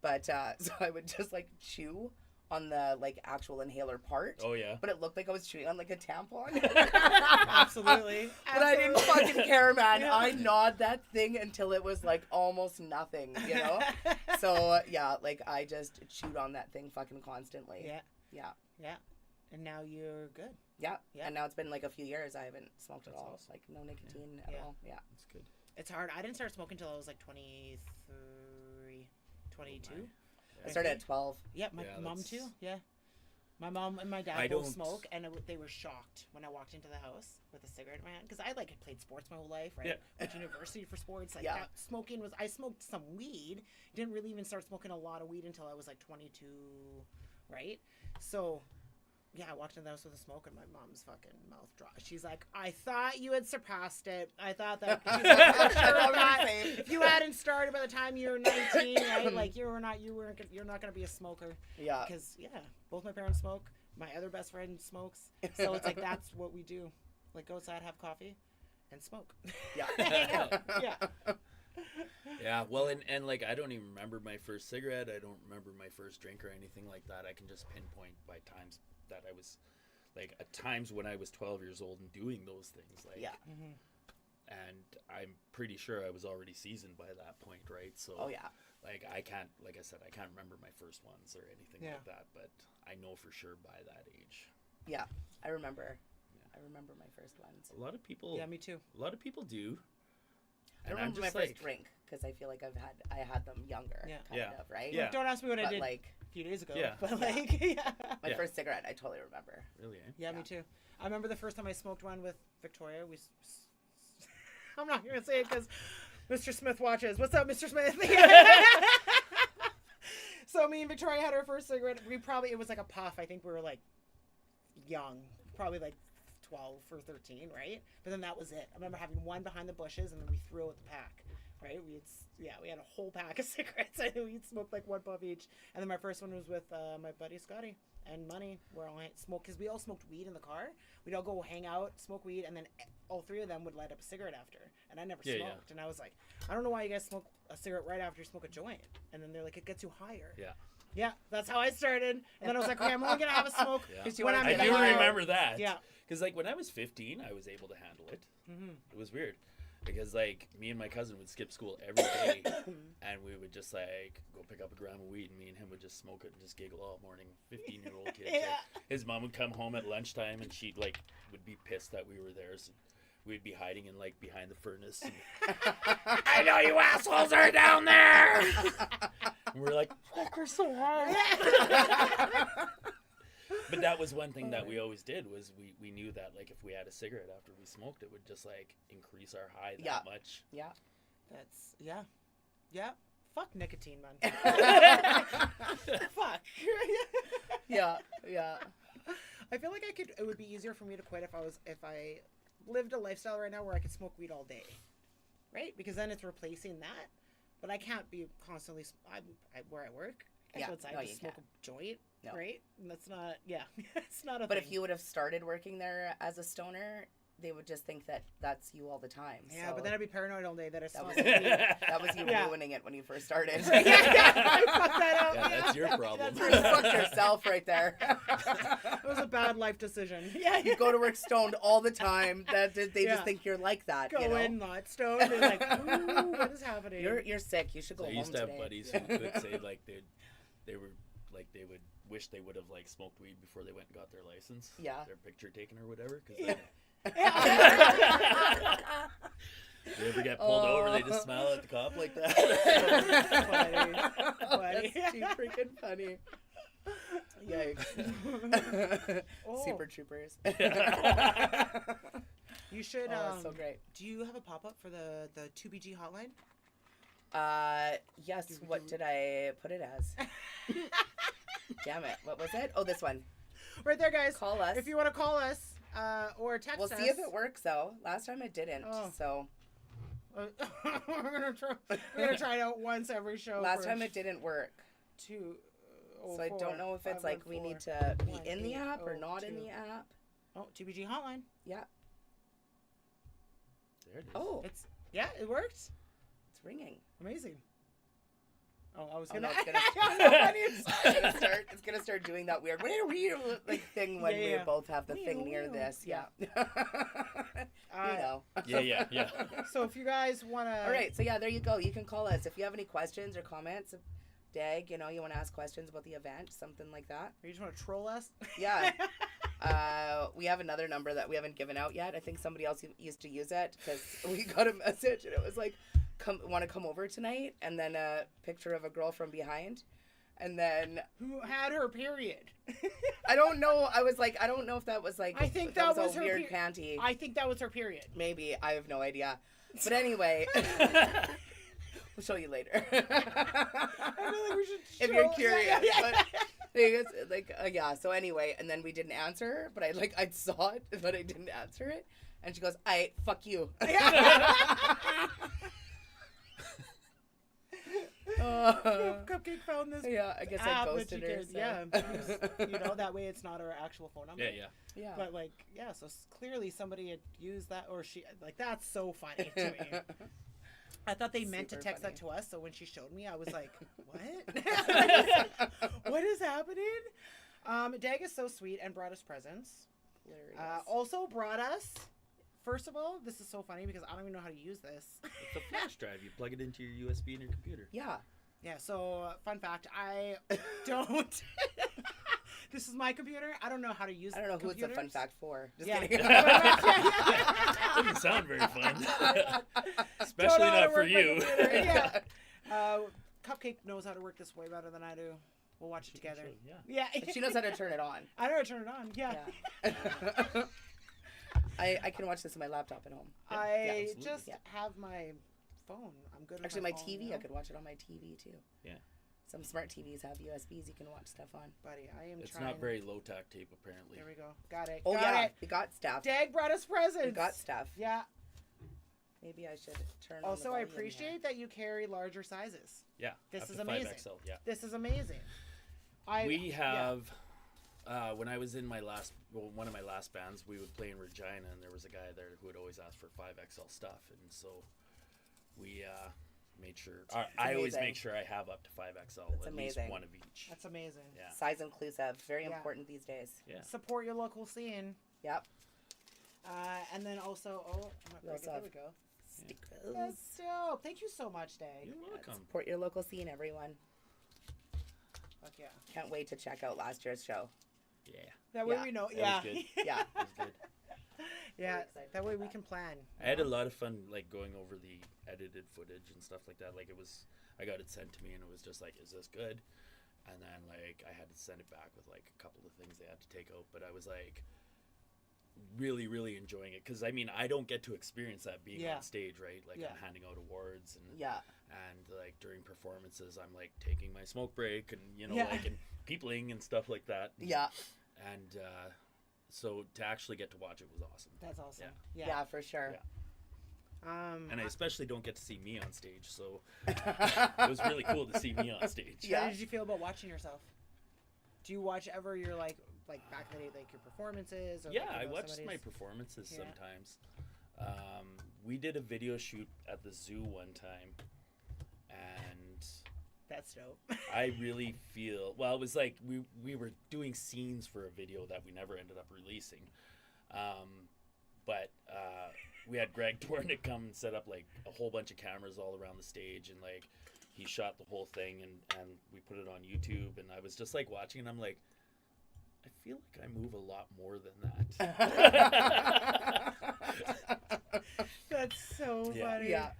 But so I would just like chew on the like actual inhaler part. Oh yeah. But it looked like I was chewing on like a tampon. Absolutely. But I didn't fucking care, man. Yeah. I gnawed that thing until it was like almost nothing, you know? So yeah, like I just chewed on that thing fucking constantly. Yeah. Yeah. Yeah. And now you're good. Yeah. Yeah. And now it's been like a few years I haven't smoked That's at all. awesome. Like no nicotine Yeah. at all. Yeah. That's good. It's hard. I didn't start smoking until I was like 23, 22. Oh, my. I started at 12. Yeah, my Yeah, mom that's- too. Yeah. My mom and my dad I both don't- smoke, and they were shocked when I walked into the house with a cigarette in my hand. Because I like had played sports my whole life, right? Yeah. Went to university for sports. Like Yeah. that, smoking was. I smoked some weed. Didn't really even start smoking a lot of weed until I was like 22, right? So Yeah, I walked in the house with a smoke and my mom's fucking mouth dropped. She's like, I thought you had surpassed it. I thought that, she's like, I'm sure of that. If you hadn't started by the time you were 19, right? Like you're not going to be a smoker. Yeah. Because, yeah, both my parents smoke. My other best friend smokes. So it's like, that's what we do. Like go outside, have coffee, and smoke. Yeah. Hang out. Yeah. Yeah, well, and like, I don't even remember my first cigarette. I don't remember my first drink or anything like that. I can just pinpoint by times that I was, like, at times when I was 12 years old and doing those things. Like, Yeah. Mm-hmm. And I'm pretty sure I was already seasoned by that point, right? So, Oh, yeah. like, I can't, like I said, I can't remember my first ones or anything like that, but I know for sure by that age. Yeah, I remember. I remember my first ones. A lot of people. Yeah, me too. A lot of people do. I remember my first drink because I feel like I had them younger, kind of, right? Yeah. Don't ask me what I did like a few days ago. Yeah. But like, yeah. My first cigarette, I totally remember. Really, eh? Yeah, me too. I remember the first time I smoked one with Victoria. I'm not going to say it because Mr. Smith watches. What's up, Mr. Smith? So me and Victoria had our first cigarette. It was like a puff. I think we were like young, probably like 12 or 13, right? But then that was it. I remember having one behind the bushes and then we threw out the pack, right? We had a whole pack of cigarettes. I think we'd smoke like one puff each. And then my first one was with my buddy Scotty and Money. We're all smoked because we all smoked weed in the car. We'd all go hang out, smoke weed, and then all three of them would light up a cigarette after. And I never smoked. And I was like, I don't know why you guys smoke a cigarette right after you smoke a joint. And then they're like, it gets you higher. Yeah. Yeah, that's how I started. And then I was like, okay, I'm only going to have a smoke when I'm I in the do house. remember that. Yeah. Because, like, when I was 15, I was able to handle it. Mm-hmm. It was weird. Because, like, me and my cousin would skip school every day. And we would just, like, go pick up a gram of weed. And me and him would just smoke it and just giggle all morning. 15-year-old kid. Yeah. Like, his mom would come home at lunchtime and she'd, like, would be pissed that we were there. So we'd be hiding in, like, behind the furnace. And, I know you assholes are down there! And we're like, fuck, we're so high. But that was one thing that we always did was we knew that, like, if we had a cigarette after we smoked, it would just, like, increase our high that much. Yeah. That's, yeah. Fuck nicotine, man. Fuck. Yeah. I feel like it would be easier for me to quit if I lived a lifestyle right now where I could smoke weed all day. Right? Because then it's replacing that. But I can't be constantly, where I work, I can't go outside and smoke a joint. No. Right? And that's not, it's not a But thing. if you would have started working there as a stoner, they would just think that that's you all the time. Yeah, so but then I'd be paranoid all day that it's not. that was you ruining it when you first started. I fucked that up. Yeah, that's your problem. You fucked yourself right there. It was a bad life decision. Yeah, you go to work stoned all the time. They just think you're like that. Go in not stoned. They're like, ooh, what is happening? You're sick. You should go home today. I used to have buddies who would say, like, they would wish they would have, like, smoked weed before they went and got their license. Yeah. Their picture taken or whatever. Cause they ever get pulled over, they just smile at the cop like that. Funny. That's too freaking funny. Yikes. Super troopers. You should, so great. Do you have a pop-up for the 2BG hotline? Yes. What did I put it as? Damn it. What was it? Oh, this one. Right there, guys. Call us. If you want to call us or text us. We'll see if it works, though. Last time it didn't, so. We're gonna try it out once every show. Last time it didn't work. So I don't know if it's like we need to be in the app or not in the app. Oh, 2BG hotline. Yeah. There it is. Oh. It worked. It's ringing. Amazing. Oh, I was gonna. It's gonna start doing that weird like thing when we both have the thing near this. Yeah. You know. Yeah. So if you guys wanna. All right. So yeah, there you go. You can call us if you have any questions or comments. Dag, you want to ask questions about the event, something like that. Or you just want to troll us? Yeah. We have another number that we haven't given out yet. I think somebody else used to use it because we got a message and it was like, want to come over tonight? And then a picture of a girl from behind. And then who had her period? I don't know. I was like, I don't know if that was like. I think that was a her weird panty. I think that was her period. Maybe. I have no idea. But anyway, we'll show you later. I feel like we should. If you're curious, Yeah. So anyway, and then we didn't answer her, but I saw it, but I didn't answer it. And she goes, fuck you. Cupcake found this. Yeah, I guess I ghosted her. So. Yeah, that way it's not her actual phone number. Yeah. But so clearly somebody had used that, or she that's so funny to me. I thought they meant to text that to us, so when she showed me, I was like, what? What is happening? Dag is so sweet and brought us presents. Also brought us. First of all, this is so funny because I don't even know how to use this. It's a flash drive. You plug it into your USB in your computer. Yeah. Yeah, so fun fact, I don't. This is my computer. I don't know how to use it. I don't know who it's a fun fact for. Just kidding. Doesn't sound very fun. Especially not for you. Yeah. Cupcake knows how to work this way better than I do. We'll watch it together. Yeah. She knows how to turn it on. I know how to turn it on. Yeah. I can watch this on my laptop at home. I have my phone. I'm good. Actually, my phone, TV. I could watch it on my TV too. Yeah. Some smart TVs have USBs you can watch stuff on. Buddy, I am It's trying. not very low tack tape, apparently. There we go. Got it. Oh, got it. We got stuff. Dag brought us presents. We got stuff. Yeah. Maybe I should turn Also, on I the volume appreciate here. that you carry larger sizes. Yeah. This is to amazing. 5XL, yeah. This is amazing. We have, when I was in one of my last bands, we would play in Regina, and there was a guy there who would always ask for 5XL stuff, and so we made sure. I always make sure I have up to 5XL, That's at least amazing. one of each. That's amazing. Yeah. Size inclusive, very important these days. Yeah. Support your local scene. Yep. And then also, there we go. Stickers. That's dope. Thank you so much, Dag. You're welcome. Support your local scene, everyone. Fuck yeah. Can't wait to check out last year's show. Yeah. That way we know. Yeah. Was good. Yeah. It was good. Yeah. That way we can plan. I had a lot of fun, going over the edited footage and stuff like that. I got it sent to me, and it was just is this good? And then, I had to send it back with, a couple of things they had to take out. But I was, really, really enjoying it. Because, I don't get to experience that being on stage, right? I'm handing out awards. And, and during performances, I'm, taking my smoke break and, and peopling and stuff like that. Yeah. And, so to actually get to watch it was awesome. That's awesome. Yeah, for sure. Yeah. And I especially don't get to see me on stage, so it was really cool to see me on stage. Yeah. How did you feel about watching yourself? Do you watch ever your back in the day, your performances? Or I watched my performances sometimes. We did a video shoot at the zoo one time, and that's dope. I really feel it was we were doing scenes for a video that we never ended up releasing, but we had Greg Dornick come and set up a whole bunch of cameras all around the stage, and he shot the whole thing, and we put it on YouTube, and I was just watching, and I'm I feel I move a lot more than that. That's so funny. Yeah.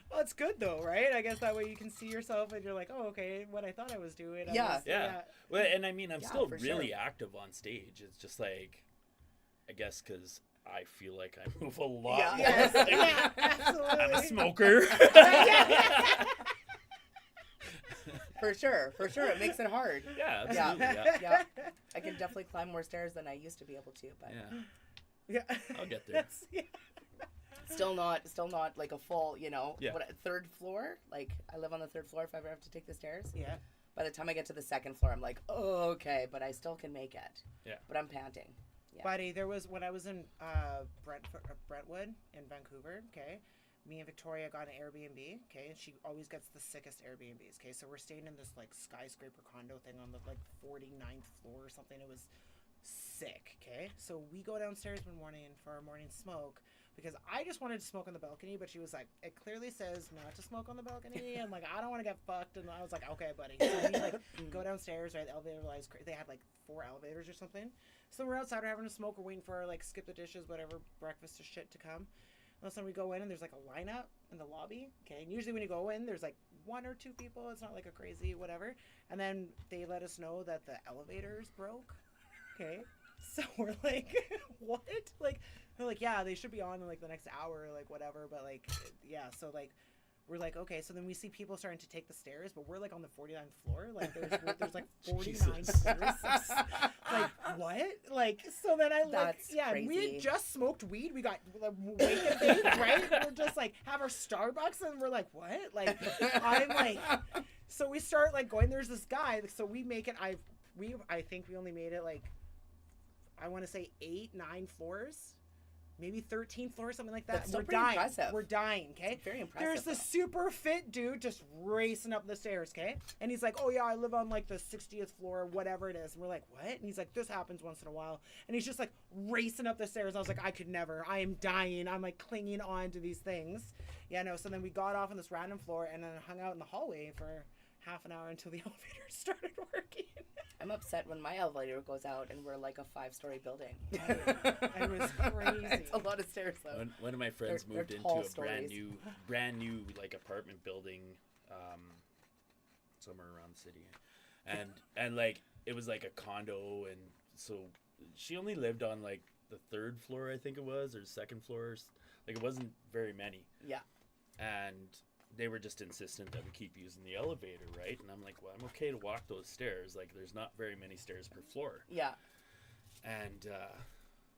Well, it's good though, right? I guess that way you can see yourself and you're oh, okay, what I thought I was doing. Yeah. Well, and I'm still really sure. active on stage. It's just I guess because I feel I move a lot. Yeah. Yes. Yeah, absolutely. I'm a smoker. For sure. It makes it hard. Yeah, absolutely. Yeah. I can definitely climb more stairs than I used to be able to, but I'll get there. Still not a full, Yeah. third floor. I live on the third floor if I ever have to take the stairs. Yeah. By the time I get to the second floor, I'm oh, okay, but I still can make it. Yeah. But I'm panting. Yeah. Buddy, there was when I was in Brentwood in Vancouver, okay, me and Victoria got an Airbnb, okay, and she always gets the sickest Airbnbs, okay, so we're staying in this skyscraper condo thing on the 49th floor or something. It was sick, okay, so we go downstairs one morning for our morning smoke because I just wanted to smoke on the balcony, but she was it clearly says not to smoke on the balcony, and I don't want to get fucked, and I was okay, buddy. So we go downstairs, right? The elevator lies. They had 4 elevators or something. So we're outside, we're having a smoke, we're waiting for our skip the dishes, whatever, breakfast or shit to come. All of a sudden we go in and there's a lineup in the lobby, okay? And usually when you go in, there's 1 or 2 people. It's not a crazy whatever. And then they let us know that the elevators broke, okay? So we're what? They're yeah, they should be on in the next hour, whatever. But yeah, so we're like, okay, so then we see people starting to take the stairs, but we're like on the 49th floor. Like there's like 49 stairs. Like what? Like so then I like crazy. we had just smoked weed. We got wake and bake, right? We're just like have our Starbucks and we're like what? Like I'm like so we start like going. There's this guy. So we make it. I think we only made it like I want to say 8, 9 floors. Maybe 13th floor, something like that. That's still We're pretty dying. impressive. We're dying, okay? It's very impressive. There's this super fit dude just racing up the stairs, okay? And he's like, oh yeah, I live on like the 60th floor, whatever it is. And we're like, what? And he's like, this happens once in a while. And he's just like racing up the stairs. I was like, I could never. I am dying. I'm like clinging on to these things. Yeah, no. So then we got off on this random floor and then hung out in the hallway for half an hour until the elevator started working. I'm upset when my elevator goes out and we're like a 5-story building. It was crazy. It's a lot of stairs though. One of my friends moved into a brand new like apartment building, somewhere around the city, and like it was like a condo, and so she only lived on like the 3rd floor, I think it was, or 2nd floor, like it wasn't very many. Yeah. And they were just insistent that we keep using the elevator, right? And I'm like, well, I'm okay to walk those stairs. Like, there's not very many stairs per floor. Yeah. And,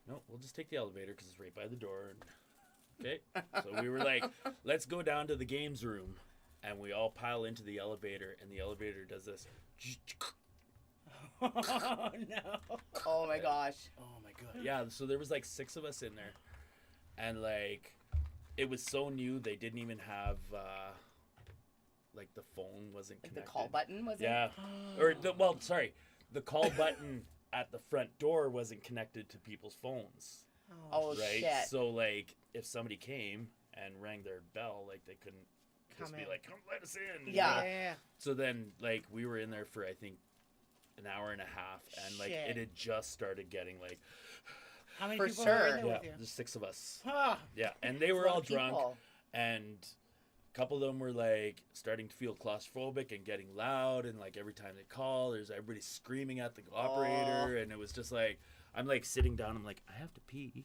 no, we'll just take the elevator because it's right by the door. And, okay. So we were like, let's go down to the games room. And we all pile into the elevator, and the elevator does this. Oh, no. Oh, my gosh. Oh, my God. Yeah, so there was like 6 of us in there. And, like... It was so new, they didn't even have, like, the phone wasn't connected. Like the call button wasn't? Yeah. Or, the call button at the front door wasn't connected to people's phones. Oh, right? shit. So, like, if somebody came and rang their bell, like, they couldn't just be like, come let us in. Yeah. Yeah. So then, like, we were in there for, I think, an hour and a half, and, like, it had just started getting, like... How many For people sure. were in there Yeah, with you? there's 6 of us. Huh. Yeah, and they were a lot all of drunk, people. and a couple of them were like starting to feel claustrophobic and getting loud, and like every time they call, there's everybody screaming at the operator, and it was just like I'm like sitting down, I'm like I have to pee.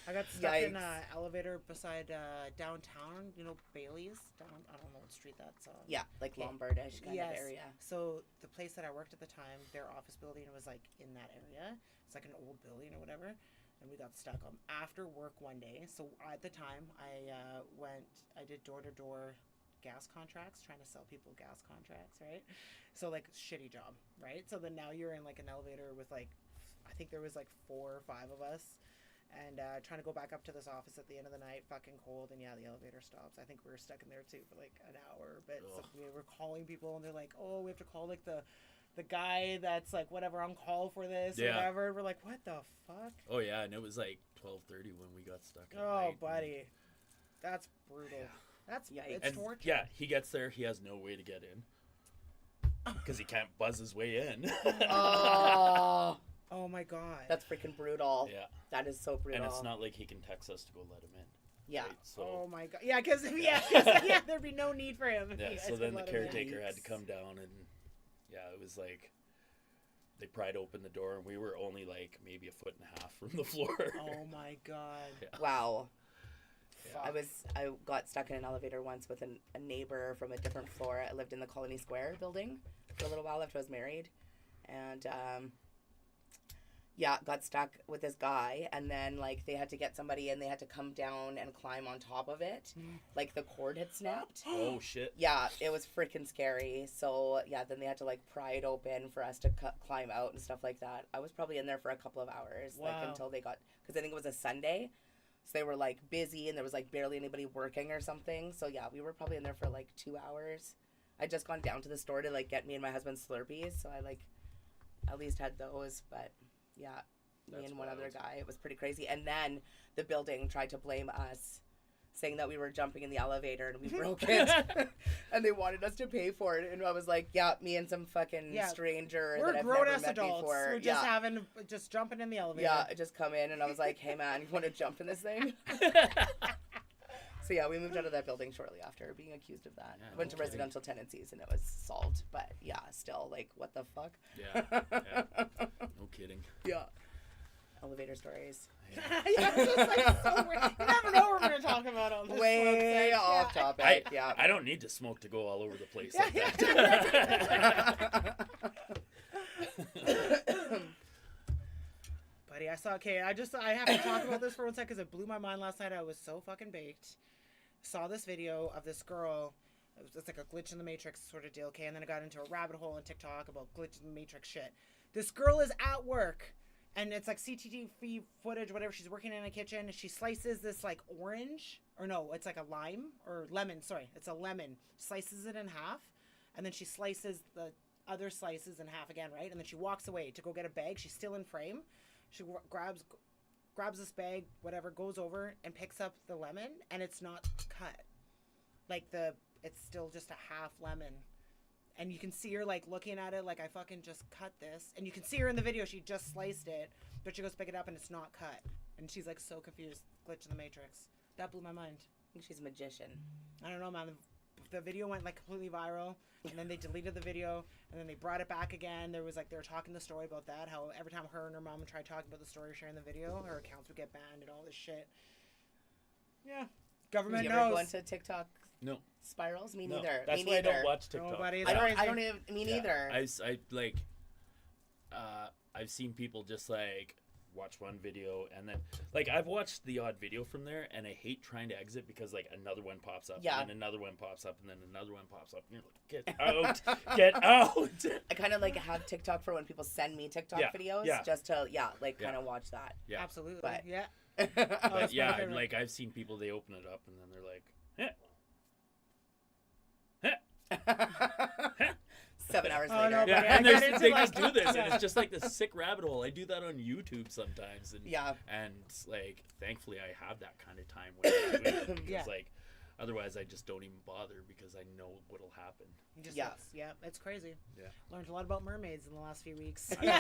I got stuck in an elevator beside downtown, you know, Bailey's. I don't know what street that's on. Yeah, like Lombardish kind of area. So the place that I worked at the time, their office building was like in that area. It's like an old building or whatever. And we got stuck after work one day. So at the time, I did door-to-door gas contracts, trying to sell people gas contracts, right? So like shitty job, right? So then now you're in like an elevator with like, I think there was like 4 or 5 of us. And trying to go back up to this office at the end of the night, fucking cold, and yeah, the elevator stops. I think we were stuck in there too for like an hour, but so we were calling people, and they're like, "Oh, we have to call like the guy that's like whatever on call for this or whatever." And we're like, "What the fuck?" Oh yeah, and it was like 12:30 when we got stuck. Oh, buddy, that's brutal. Yeah. That's and torture. yeah, he gets there, he has no way to get in because he can't buzz his way in. Oh. Oh my god. That's freaking brutal. Yeah. That is so brutal. And it's not like he can text us to go let him in. Yeah. Right? So, oh my god. Yeah, because there'd be no need for him. Yeah. So then the caretaker had to come down, and yeah, it was like they pried open the door, and we were only like maybe 1.5 feet from the floor. Oh my god. Yeah. Wow. Yeah. I got stuck in an elevator once with a neighbor from a different floor. I lived in the Colony Square building for a little while after I was married, and got stuck with this guy, and then like they had to get somebody in. They had to come down and climb on top of it, like the cord had snapped. Oh shit. Yeah, it was freaking scary. So yeah, then they had to like pry it open for us to climb out and stuff like that. I was probably in there for a couple of hours, like until they got, because I think it was a Sunday, so they were like busy and there was like barely anybody working or something. So yeah, we were probably in there for like 2 hours. I'd just gone down to the store to like get me and my husband Slurpees, so I like at least had those, but. Yeah, me and one other guy. It was pretty crazy. And then the building tried to blame us, saying that we were jumping in the elevator and we broke it. And they wanted us to pay for it. And I was like, yeah, me and some fucking stranger we're that I've grown never ass met adults. before. We're just jumping in the elevator. Yeah, I just come in and I was like, hey man, you want to jump in this thing? So yeah, we moved out of that building shortly after being accused of that. Yeah, Went to residential tenancies and it was solved. But yeah, still like, what the fuck? Yeah. No kidding. Yeah. elevator stories. Yeah, it's just like so weird. You never know what we're going to talk about on this. Way off topic. I don't need to smoke to go all over the place like that. Buddy, I saw. Okay, I have to talk about this for 1 second because it blew my mind last night. I was so fucking baked. Saw this video of this girl. It's like a glitch in the matrix sort of deal. Okay, and then I got into a rabbit hole on TikTok about glitch in the matrix shit. This girl is at work. And it's like CCTV footage, whatever. She's working in a kitchen. She slices this like orange, or no, it's like a lime or lemon. Sorry, it's a lemon. Slices it in half, and then she slices the other slices in half again, right? And then she walks away to go get a bag. She's still in frame. She grabs this bag, whatever, goes over and picks up the lemon, and it's not cut. Like it's still just a half lemon. And you can see her, like, looking at it like, I fucking just cut this. And you can see her in the video. She just sliced it. But she goes to pick it up, and it's not cut. And she's, like, so confused. Glitch in the Matrix. That blew my mind. I think she's a magician. I don't know, man. The video went, like, completely viral. And then they deleted the video. And then they brought it back again. There was, like, they were talking the story about that. How every time her and her mom tried talking about the story, sharing the video, her accounts would get banned and all this shit. Yeah. Government knows. knows. You ever go into TikTok? No. Spirals? Me No. neither. That's me why neither. I don't watch TikTok. Nobody. I don't even. Me neither. I like. I've seen people just like watch one video and then like I've watched the odd video from there and I hate trying to exit because like another one pops up and then another one pops up and then another one pops up and you're like, get out, get out. I kind of like have TikTok for when people send me TikTok videos just to kind of watch that. Yeah, absolutely. But yeah. But yeah, like I've seen people, they open it up and then they're like, 7 hours Oh, later. no, yeah, buddy, and they like, just do this, and it's just like this sick rabbit hole. I do that on YouTube sometimes, and and like thankfully I have that kind of time when I'm doing it, because like otherwise I just don't even bother because I know what'll happen. It's crazy. Yeah, learned a lot about mermaids in the last few weeks. Hey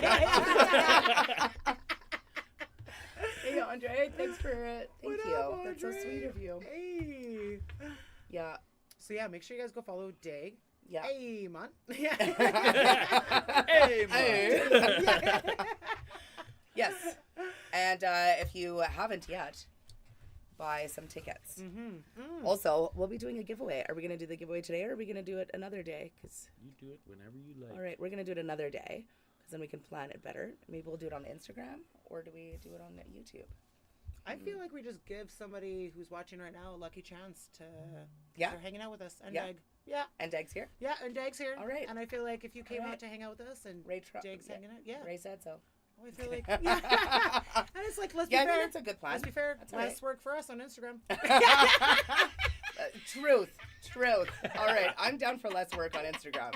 Andre, thanks for thank you. Up, That's so sweet of you. Hey. Yeah. So yeah, make sure you guys go follow Dag. Yeah. Aymont. Yes. And if you haven't yet, buy some tickets. Also, we'll be doing a giveaway. Are we going to do the giveaway today or are we going to do it another day? Cause you do it whenever you like. All right, we're going to do it another day because then we can plan it better. Maybe we'll do it on Instagram or do we do it on YouTube? I feel like we just give somebody who's watching right now a lucky chance to start hanging out with us. And Dag. Yeah. And Dag's here? Yeah, and Dag's here. All right. And I feel like if you came out to hang out with us and Dag's hanging out, Rae said so. I feel like, and it's like, let's be fair. I think that's a good plan. Let's be fair. That's less work for us on Instagram. Truth. All right, I'm down for less work on Instagram.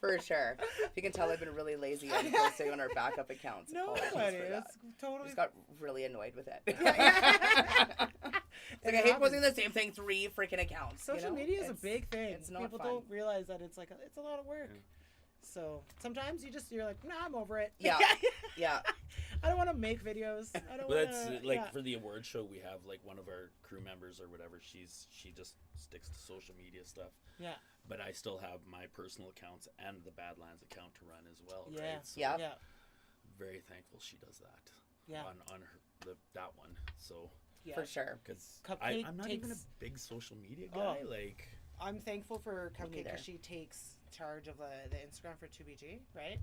For sure. If you can tell, I've been really lazy on posting on our backup accounts. Nobody is totally. I just got really annoyed with it. Like I hate posting the same thing 3 freaking accounts. Social media is a big thing. It's not People fun. don't realize that it's like it's a lot of work. So sometimes you're like, nah, I'm over it. Yeah. I don't want to make videos. I don't But want that's to. like for the award show, we have like one of our crew members or whatever. She just sticks to social media stuff. Yeah. But I still have my personal accounts and the Badlands account to run as well. Yeah. Right? So very thankful she does that. Yeah. On her that one. So. Yeah. For sure. Because Cupcake I'm not even a big social media guy. Like I'm thankful for Cupcake because she takes charge of the Instagram for 2BG, right?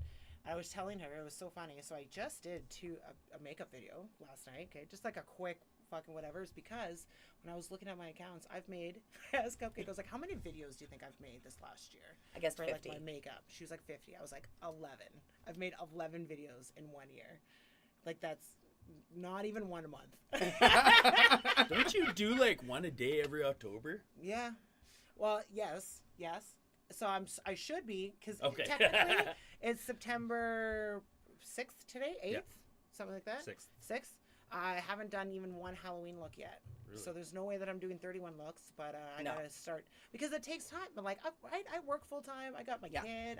I was telling her, it was so funny. So I just did a makeup video last night, okay? Just like a quick fucking whatever. It's because when I was looking at my accounts, I've made, as Cupcake goes like, how many videos do you think I've made this last year? I guess for 50. Like my makeup. She was like 50. I was like 11. I've made 11 videos in 1 year. Like that's not even one a month. don't you do like one a day every October? Yeah. Well, yes. So I should be because technically it's September 6th today, 8th, something like that. 6th. I haven't done even one Halloween look yet. Really? So there's no way that I'm doing 31 looks, but I gotta start because it takes time. But like I work full time. I got my kid.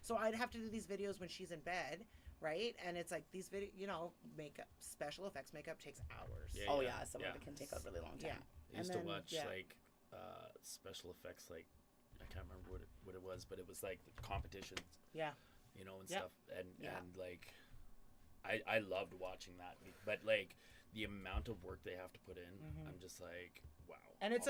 So I'd have to do these videos when she's in bed. Right, and it's like these makeup, special effects makeup takes hours. Some of it can take a really long time. I used to watch like special effects, like I can't remember what it was, but it was like the competitions. Yeah. And stuff, and like I loved watching that, but like the amount of work they have to put in, I'm just like, wow. And this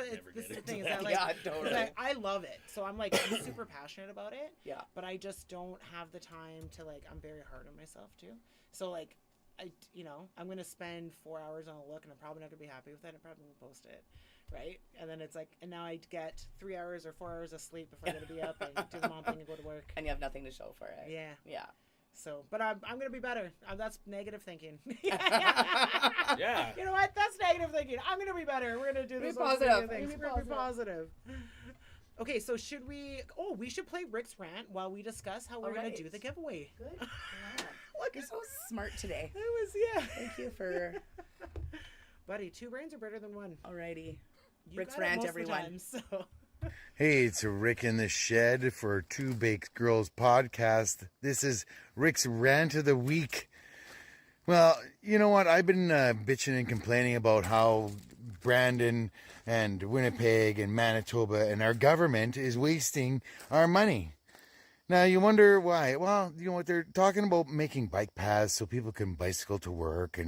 is the thing is that like, yeah, totally. I love it, so I'm like I'm super passionate about it. Yeah. But I just don't have the time to like. I'm very hard on myself too. So like, I'm gonna spend 4 hours on a look, and I'm probably not gonna be happy with it. I probably won't post it, right? And then it's like, and now I get 3 hours or 4 hours of sleep before I gotta be up and do the mom thing and go to work. And you have nothing to show for it. Yeah. Yeah. So, but I'm gonna be better. That's negative thinking. Yeah. You know what? That's negative thinking. I'm gonna be better. We're gonna do this. Be positive. Things. We're gonna be positive. Okay, so should we? Oh, we should play Rick's rant while we discuss how we're gonna do the giveaway. Good. Yeah. Look, You're so smart today. It was Thank you for. Buddy, 2 brains are better than 1. Alrighty. You Rick's got it rant, most of the everyone. time, so. Hey, it's Rick in the Shed for Two Baked Girls podcast. This is Rick's rant of the week. Well, you know what? I've been bitching and complaining about how Brandon and Winnipeg and Manitoba and our government is wasting our money. Now, you wonder why. Well, you know what? They're talking about making bike paths so people can bicycle to work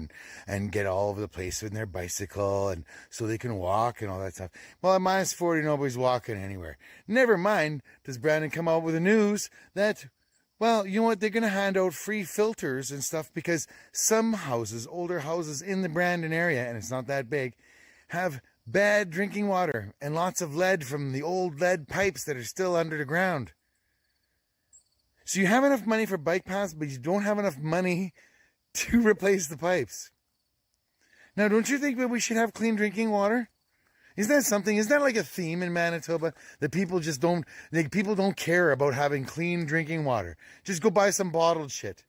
and get all over the place with their bicycle and so they can walk and all that stuff. Well, at minus 40, nobody's walking anywhere. Never mind, does Brandon come out with the news that, well, you know what? They're going to hand out free filters and stuff because some houses, older houses in the Brandon area, and it's not that big, have bad drinking water and lots of lead from the old lead pipes that are still under the ground. So you have enough money for bike paths, but you don't have enough money to replace the pipes. Now, don't you think that we should have clean drinking water? Isn't that something? Isn't that like a theme in Manitoba that people just don't, people don't care about having clean drinking water? Just go buy some bottled shit.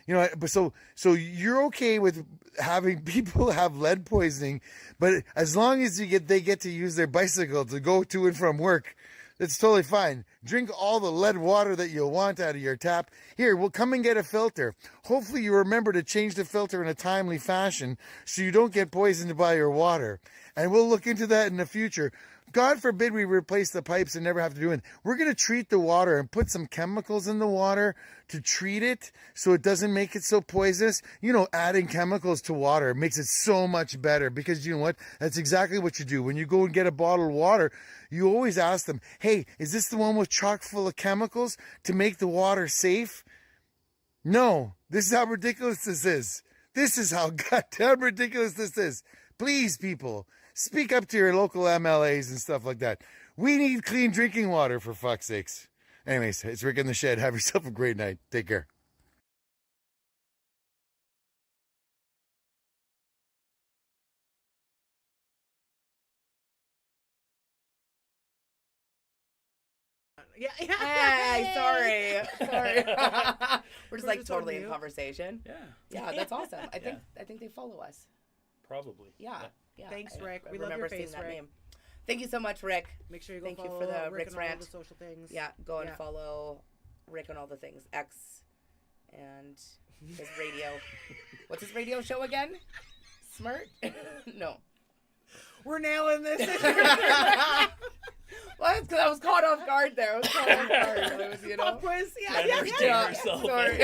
You know, but so you're okay with having people have lead poisoning, but as long as they get to use their bicycle to go to and from work, it's totally fine. Drink all the lead water that you want out of your tap. Here, we'll come and get a filter. Hopefully you remember to change the filter in a timely fashion so you don't get poisoned by your water. And we'll look into that in the future. God forbid we replace the pipes and never have to do it. We're going to treat the water and put some chemicals in the water to treat it so it doesn't make it so poisonous. You know, adding chemicals to water makes it so much better because you know what? That's exactly what you do. When you go and get a bottle of water, you always ask them, hey, is this the one with chock full of chemicals to make the water safe? No, this is how ridiculous this is. This is how goddamn ridiculous this is. Please, people, speak up to your local MLAs and stuff like that. We need clean drinking water, for fuck's sakes. Anyways, it's Rick in the Shed. Have yourself a great night. Take care. Yeah. Hey, sorry. We're just like just on totally in mute. conversation. Yeah, Yeah, that's awesome. I think they follow us. probably. Yeah. Yeah. Thanks, I- Rick. I We love remember your seeing face, that Rick. name. Thank you so much, Rick. Make sure you go Thank you follow for the Rick Rick's on all rant. the social things. Yeah, go and Yeah. follow Rick on all the things. X and his radio. What's his radio show again? Smart? No. We're nailing this. Well, it's because I was caught off guard there. I was caught off guard. I was, Pop quiz. Trying to redeem Yeah, herself. sorry.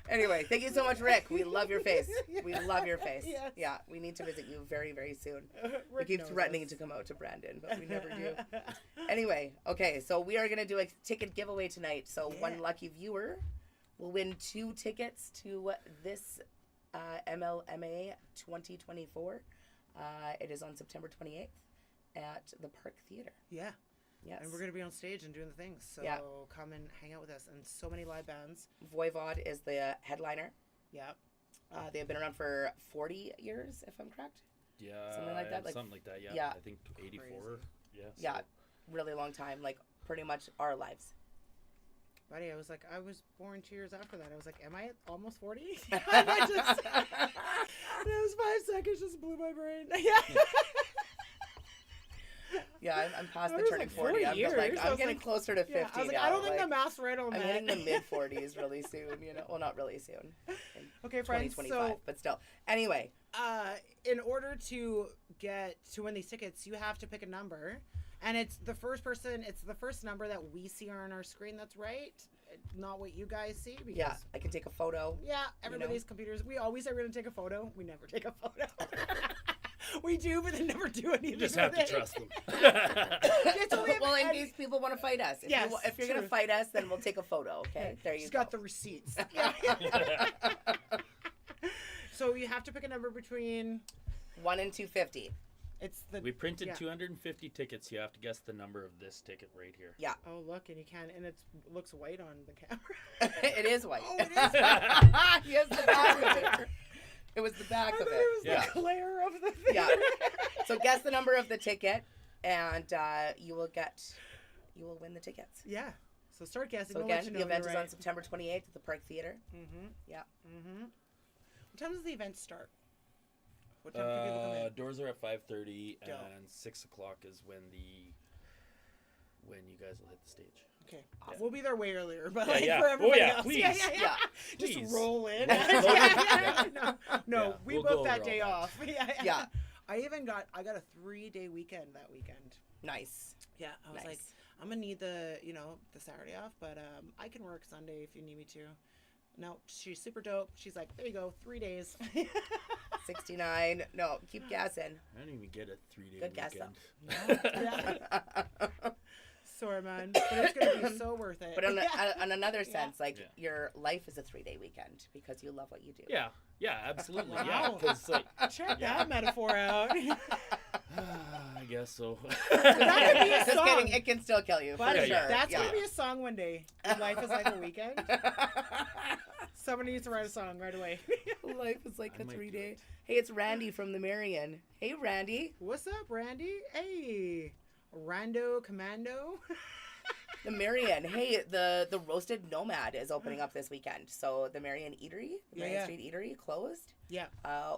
Anyway, thank you so much, Rick. We love your face. We love your face. Yes. Yeah, we need to visit you very, very soon. We Rick keep knows threatening us. to come out to Brandon, but we never do. Anyway, okay, so we are going to do a ticket giveaway tonight. So Yeah. one lucky viewer will win 2 tickets to this MLMA 2024. It is on September 28th at the Park Theater. Yeah. Yes. And we're going to be on stage and doing the things. So Yeah. come and hang out with us. And so many live bands. Voivod is the headliner. Yeah. They have been around for 40 years, if I'm correct. Yeah, Something like that, like- something like that. Yeah, yeah. I think 84. Yeah. Yeah, really long time, like pretty much our lives. Buddy, I was born 2 years after that. I was like, am I almost 40? I just, those 5 seconds just blew my brain. Yeah. Yeah, I'm past I the was turning like, 40. 4 I'm years. like, I I'm was getting like- closer to 50 Yeah, I was like, now. I don't think like, the math's right on I'm that. hitting the mid 40s really soon. You know, well, not really soon. In Okay, friends. 2025, So, but still. Anyway, in order to win these tickets, you have to pick a number, And it's the first number that we see on our screen that's right, not what you guys see. Because, Yeah, I can take a photo. Yeah, everybody's computers. We always say we're going to take a photo. We never take a photo. We do, but they never do anything. You just have to trust them. Well, in case people want to fight us. If you're going to fight us, then we'll take a photo, okay? There you go. She's got the receipts. So you have to pick a number between 1 and 250. We printed 250 tickets. You have to guess the number of this ticket right here. Yeah. Oh, look, and you can, and it looks white on the camera. It is white. Oh, it is. Yes, the back of it. It was the back of it. It was the glare of the thing. Yeah. So guess the number of the ticket, and you will win the tickets. Yeah. So start guessing. So again, the event is on September 28th at the Park Theater. Mm-hmm. Yeah. Mm-hmm. What time does the event start? What time can people come in? Doors are at 5:30, and 6 o'clock is when you guys will hit the stage. Okay. Awesome. We'll be there way earlier, but Yeah, for everybody else. Please. Yeah. Please. Just roll in. No, we we'll booked go that over day all off. Yeah. I got a 3-day weekend that weekend. Nice. Yeah, I was like, I'm gonna need the Saturday off, but I can work Sunday if you need me to. No, she's super dope. She's like, there you go, 3 days. 69. No, keep guessing. I don't even get a 3-day Good guess, weekend. Yeah. Sorry, man, but it's gonna be so worth it. But on another sense, your life is a 3-day weekend because you love what you do. Yeah, absolutely. Wow. Yeah, because check that metaphor out. I guess so. That could be a Just song. kidding. It can still kill you. For Buddy, sure. that's gonna be a song one day. Life is like a weekend. Somebody needs to write a song right away. Life is like I a might 3-day. Hey, it's Randy from the Marion. Hey, Randy. What's up, Randy? Hey, Rando Commando. The Marion. Hey, the Roasted Nomad is opening up this weekend. So the Marion Eatery, the Marion Street Eatery, closed. Yeah.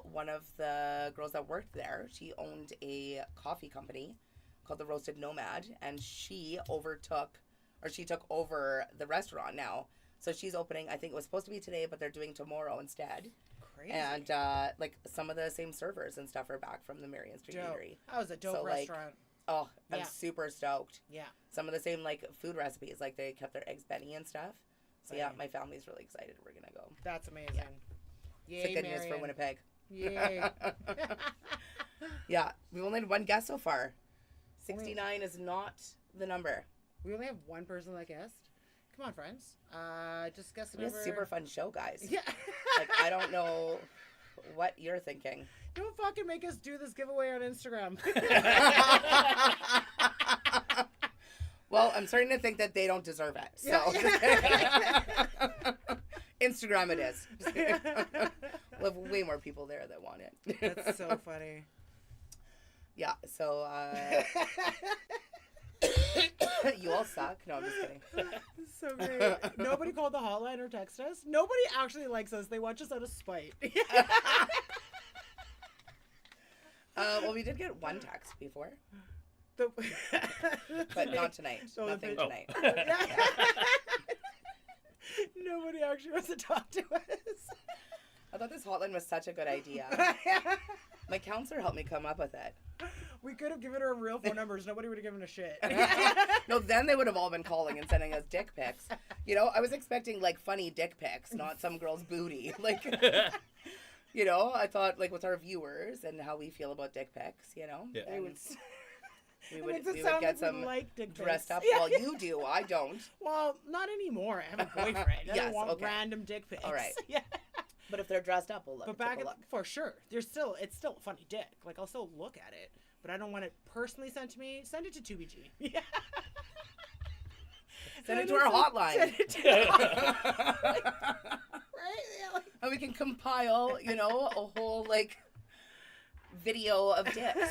One of the girls that worked there, she owned a coffee company called the Roasted Nomad, and she took over the restaurant now. So she's opening, I think it was supposed to be today, but they're doing tomorrow instead. Crazy. And some of the same servers and stuff are back from the Marion Street Eatery. That was a dope restaurant. Oh, I'm super stoked. Yeah. Some of the same food recipes, they kept their eggs Benny and stuff. So yeah, my family's really excited. We're gonna go. That's amazing. Yeah. Yay, it's a good Marion. news for Winnipeg. Yay. Yeah, we've only had one guest so far. 69 is not the number. We only have one person that guessed. Come on, friends. Just guess the It's number. a super fun show, guys. Yeah. I don't know what you're thinking. Don't fucking make us do this giveaway on Instagram. Well, I'm starting to think that they don't deserve it. So Instagram it is. We'll have way more people there that want it. That's so funny. Yeah, so you all suck. No, I'm just kidding. So great. Nobody called the hotline or text us. Nobody actually likes us. They watch us out of spite. Well, we did get one text before, but not tonight. Nothing tonight. Nobody actually wants to talk to us. I thought this hotline was such a good idea. My counselor helped me come up with it. We could have given her real phone numbers. Nobody would have given a shit. No, then they would have all been calling and sending us dick pics. I was expecting funny dick pics, not some girl's booty. I thought with our viewers and how we feel about dick pics, Yeah. we would get some dressed up. Yeah. Well, you do. I don't. Well, not anymore. I have a boyfriend. I don't want random dick pics. All right. Yeah. But if they're dressed up, we'll look. But for sure, it's still a funny dick. I'll still look at it, but I don't want it personally sent to me. Send it to 2BG. Yeah. Send it to our hotline. Send it to right? Yeah, and we can compile, a whole video of dicks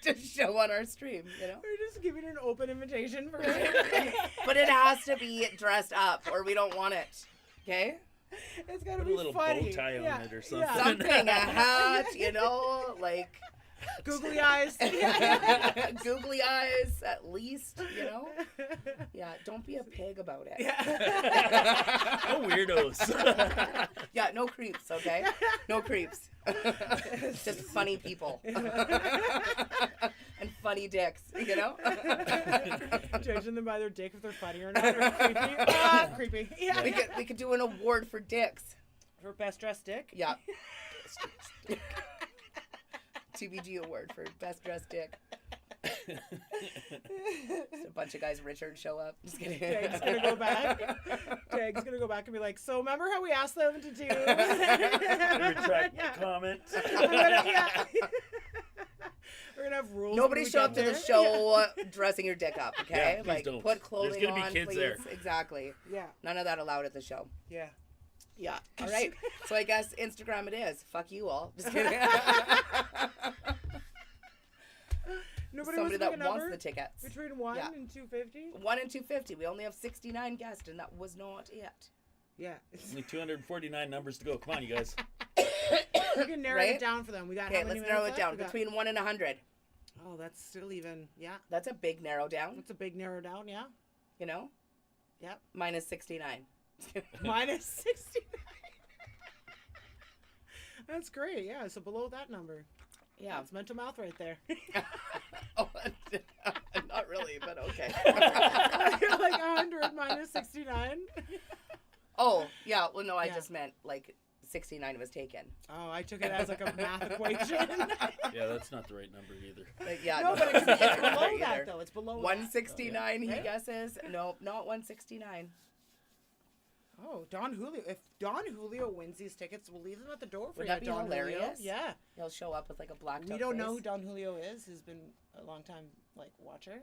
to show on our stream. We're just giving an open invitation for it. But it has to be dressed up, or we don't want it. Okay. It's gotta Put be a little funny. bow tie on it or something. Yeah. Something, a hat, googly eyes. Googly eyes, at least, Yeah, don't be a pig about it. Yeah. No weirdos. Yeah, no creeps, okay? No creeps. Just funny people. And funny dicks, you know? Judging them by their dick if they're funny or not. Or creepy. Ah, creepy. Yeah. We could do an award for dicks. For best dressed dick? Yeah. TBD award for best dressed dick. Just a bunch of guys Richard show up. Just kidding. Dag's gonna go back. Dag's gonna go back and be like, so remember how we asked them to do? Retract the comment. We're gonna have rules. Nobody when we show get up to the there. show dressing your dick up, okay? Yeah, please like don't. put clothing There's gonna on, be kids please. there. Exactly. Yeah. None of that allowed at the show. Yeah. Yeah. All right. So I guess Instagram it is. Fuck you all. Just kidding. Nobody Somebody wants that to pick a wants number the tickets. between 1 Yeah. and 250. 1 and 250. We only have 69 guests, and that was not it. Yeah. Only 249 numbers to go. Come on, you guys. We can narrow Right? it down for them. We got Okay, how many let's narrow minutes it down. left? We got- Between 1 and 100. Oh, that's still even. Yeah. That's a big narrow down. That's a big narrow down. Yeah. You know? Yep. Minus 69. Minus 69. That's great. Yeah. So below that number. Yeah. That's mental math right there. Oh, not really, but okay. You're like 100 minus 69. Oh, yeah. Well, no, I Yeah. just meant like 69 was taken. Oh, I took it as like a math equation. Yeah, that's not the right number either. Like, yeah, No, but it's either below that though. It's below 169, he Right? guesses. No, not 169. That. Oh, Don Julio. If Don Julio wins these tickets, we'll leave them at the door for Would you. that be Don hilarious? Julio. Yeah. He'll show up with like a blacked We out don't know who face. Don Julio is. He's been a long time like watcher,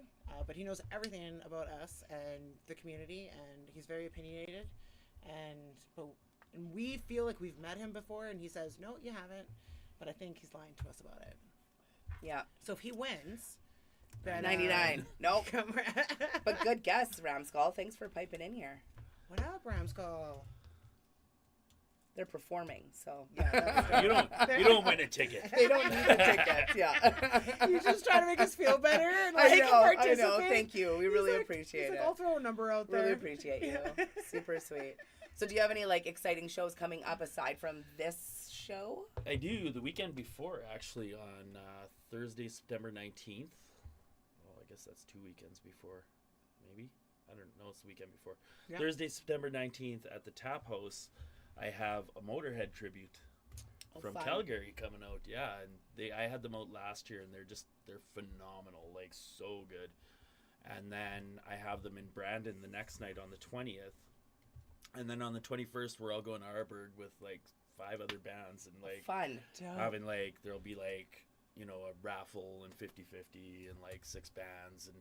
but he knows everything about us and the community, and he's very opinionated. And we feel like we've met him before, and he says, "No, you haven't," but I think he's lying to us about it. Yeah. So if he wins, then 99. Nope. come But good guess, Ramskull. Thanks for piping in here. What up, Ramskull? They're performing, so You don't win a ticket. they don't need the tickets. Yeah. He's just trying to make us feel better and I like know. participate. Thank you. We He's really like- appreciate he's it. like, I'll throw a number out there. Really appreciate you. Yeah. Super sweet. So, do you have any like exciting shows coming up aside from this show? I do. The weekend before, actually, on Thursday, September 19th. Well, I guess that's 2 weekends before. Maybe? I don't know. It's the weekend before. Yeah. Thursday, September 19th at the Tap House, I have a Motorhead tribute from fun. Calgary coming out. Yeah, and I had them out last year, and they're phenomenal. Like, so good. And then I have them in Brandon the next night on the 20th. And then on the 21st, we're all going to Arborg with like 5 other bands and like Fun. having like, there'll be like, you know, a raffle and 50-50 and like 6 bands. And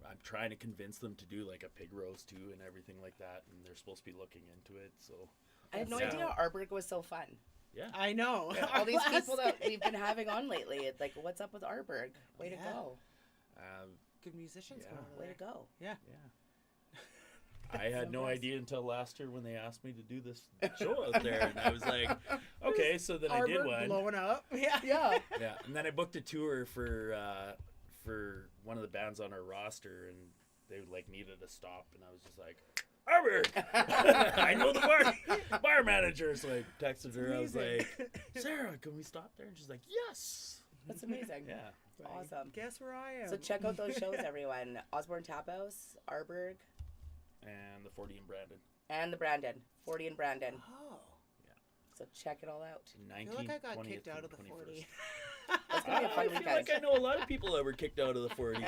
I'm trying to convince them to do like a pig roast too and everything like that. And they're supposed to be looking into it. So I had no Yeah. idea Arborg was so fun. yeah. I know. All these Last people that night. we've been having on lately, it's like, what's up with Arborg? Way to Yeah. go. Good musicians Yeah. going over Way there. to go. Yeah. I had no Nice. idea until last year when they asked me to do this show out there. And I was like, okay, so then I did Arbor one. blowing up. Yeah. Yeah. Yeah, and then I booked a tour for one of the bands on our roster, and they like needed a stop, and I was just like, Arbor, I know the bar manager. So I texted her. I was Amazing. like, Sarah, can we stop there? And she's like, yes. That's amazing. Yeah. Awesome. Guess where I am. So check out those shows, everyone. Osborne Tap House, Arborg, And the 40 in Brandon. and the Brandon. 40 in Brandon. Oh. So check it all out. I 19th, feel like I got 20th, kicked out and of the 21st. 40. That's gonna be a fun I feel weekend. like I know a lot of people that were kicked out of the 40.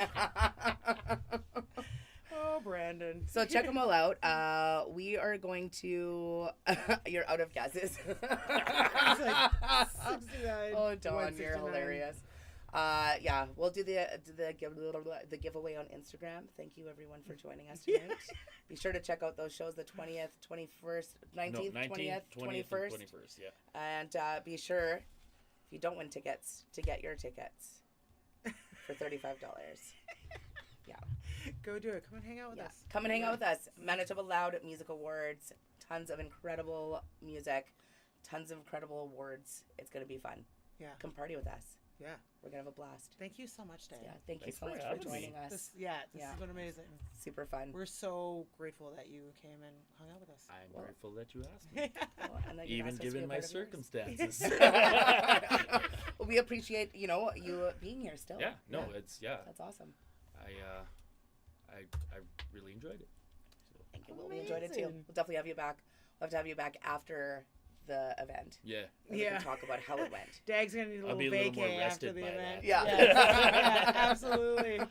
Oh, Brandon. So check them all out. We are going to. You're out of guesses. It's like 69. Oh, Dawn, you're 169. hilarious. Yeah, we'll do the giveaway on Instagram. Thank you, everyone, for joining us tonight. Be sure to check out those shows: the 20th, 21st, 19th, 20th, 21st, 21st, yeah. and be sure, if you don't win tickets, to get your tickets for $35. Yeah. Go do it. Come and hang out with us. Come and hang out with us. Manitoba Loud Music Awards. Tons of incredible music. Tons of incredible awards. It's going to be fun. Yeah. Come party with us. Yeah. We're going to have a blast. Thank you so much, Dag. Yeah, thank you Thanks so for much for having me. joining us. This has been amazing. Super fun. We're so grateful that you came and hung out with us. I'm grateful that you asked me. Well, and that you Even asked us to be a given my part of yours. circumstances. Well, we appreciate, you being here still. Yeah, no, it's That's awesome. I really enjoyed it. So, Thank you. Well, we enjoyed it too. Amazing. We'll definitely have you back. We'll have to have you back after the event. yeah. And we can talk about how it went. Dag's gonna need a I'll little be a little more vacay after rested the by event. that. Yeah. Yeah, absolutely. Yeah.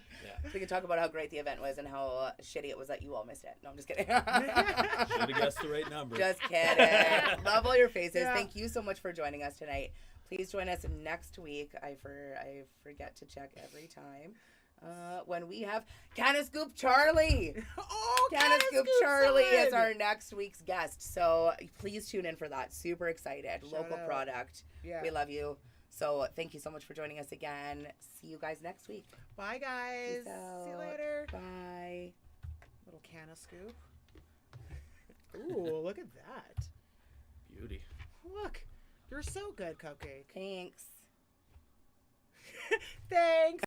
We can talk about how great the event was and how shitty it was that you all missed it. No, I'm just kidding. Should have guessed the right number. Just kidding. Love all your faces. Yeah. Thank you so much for joining us tonight. Please join us next week. I forget to check every time. When we have Canna Scoop Charlie. Oh, Canna Scoop Charlie is our our next week's guest. So please tune in for that. Super excited. Shout Local out. product. Yeah. We love you. So thank you so much for joining us again. See you guys next week. Bye, guys. Peace See you out. later. Bye. Little Canna Scoop. Ooh, look at that. Beauty. Look, you're so good, Cupcake. Thanks. Thanks.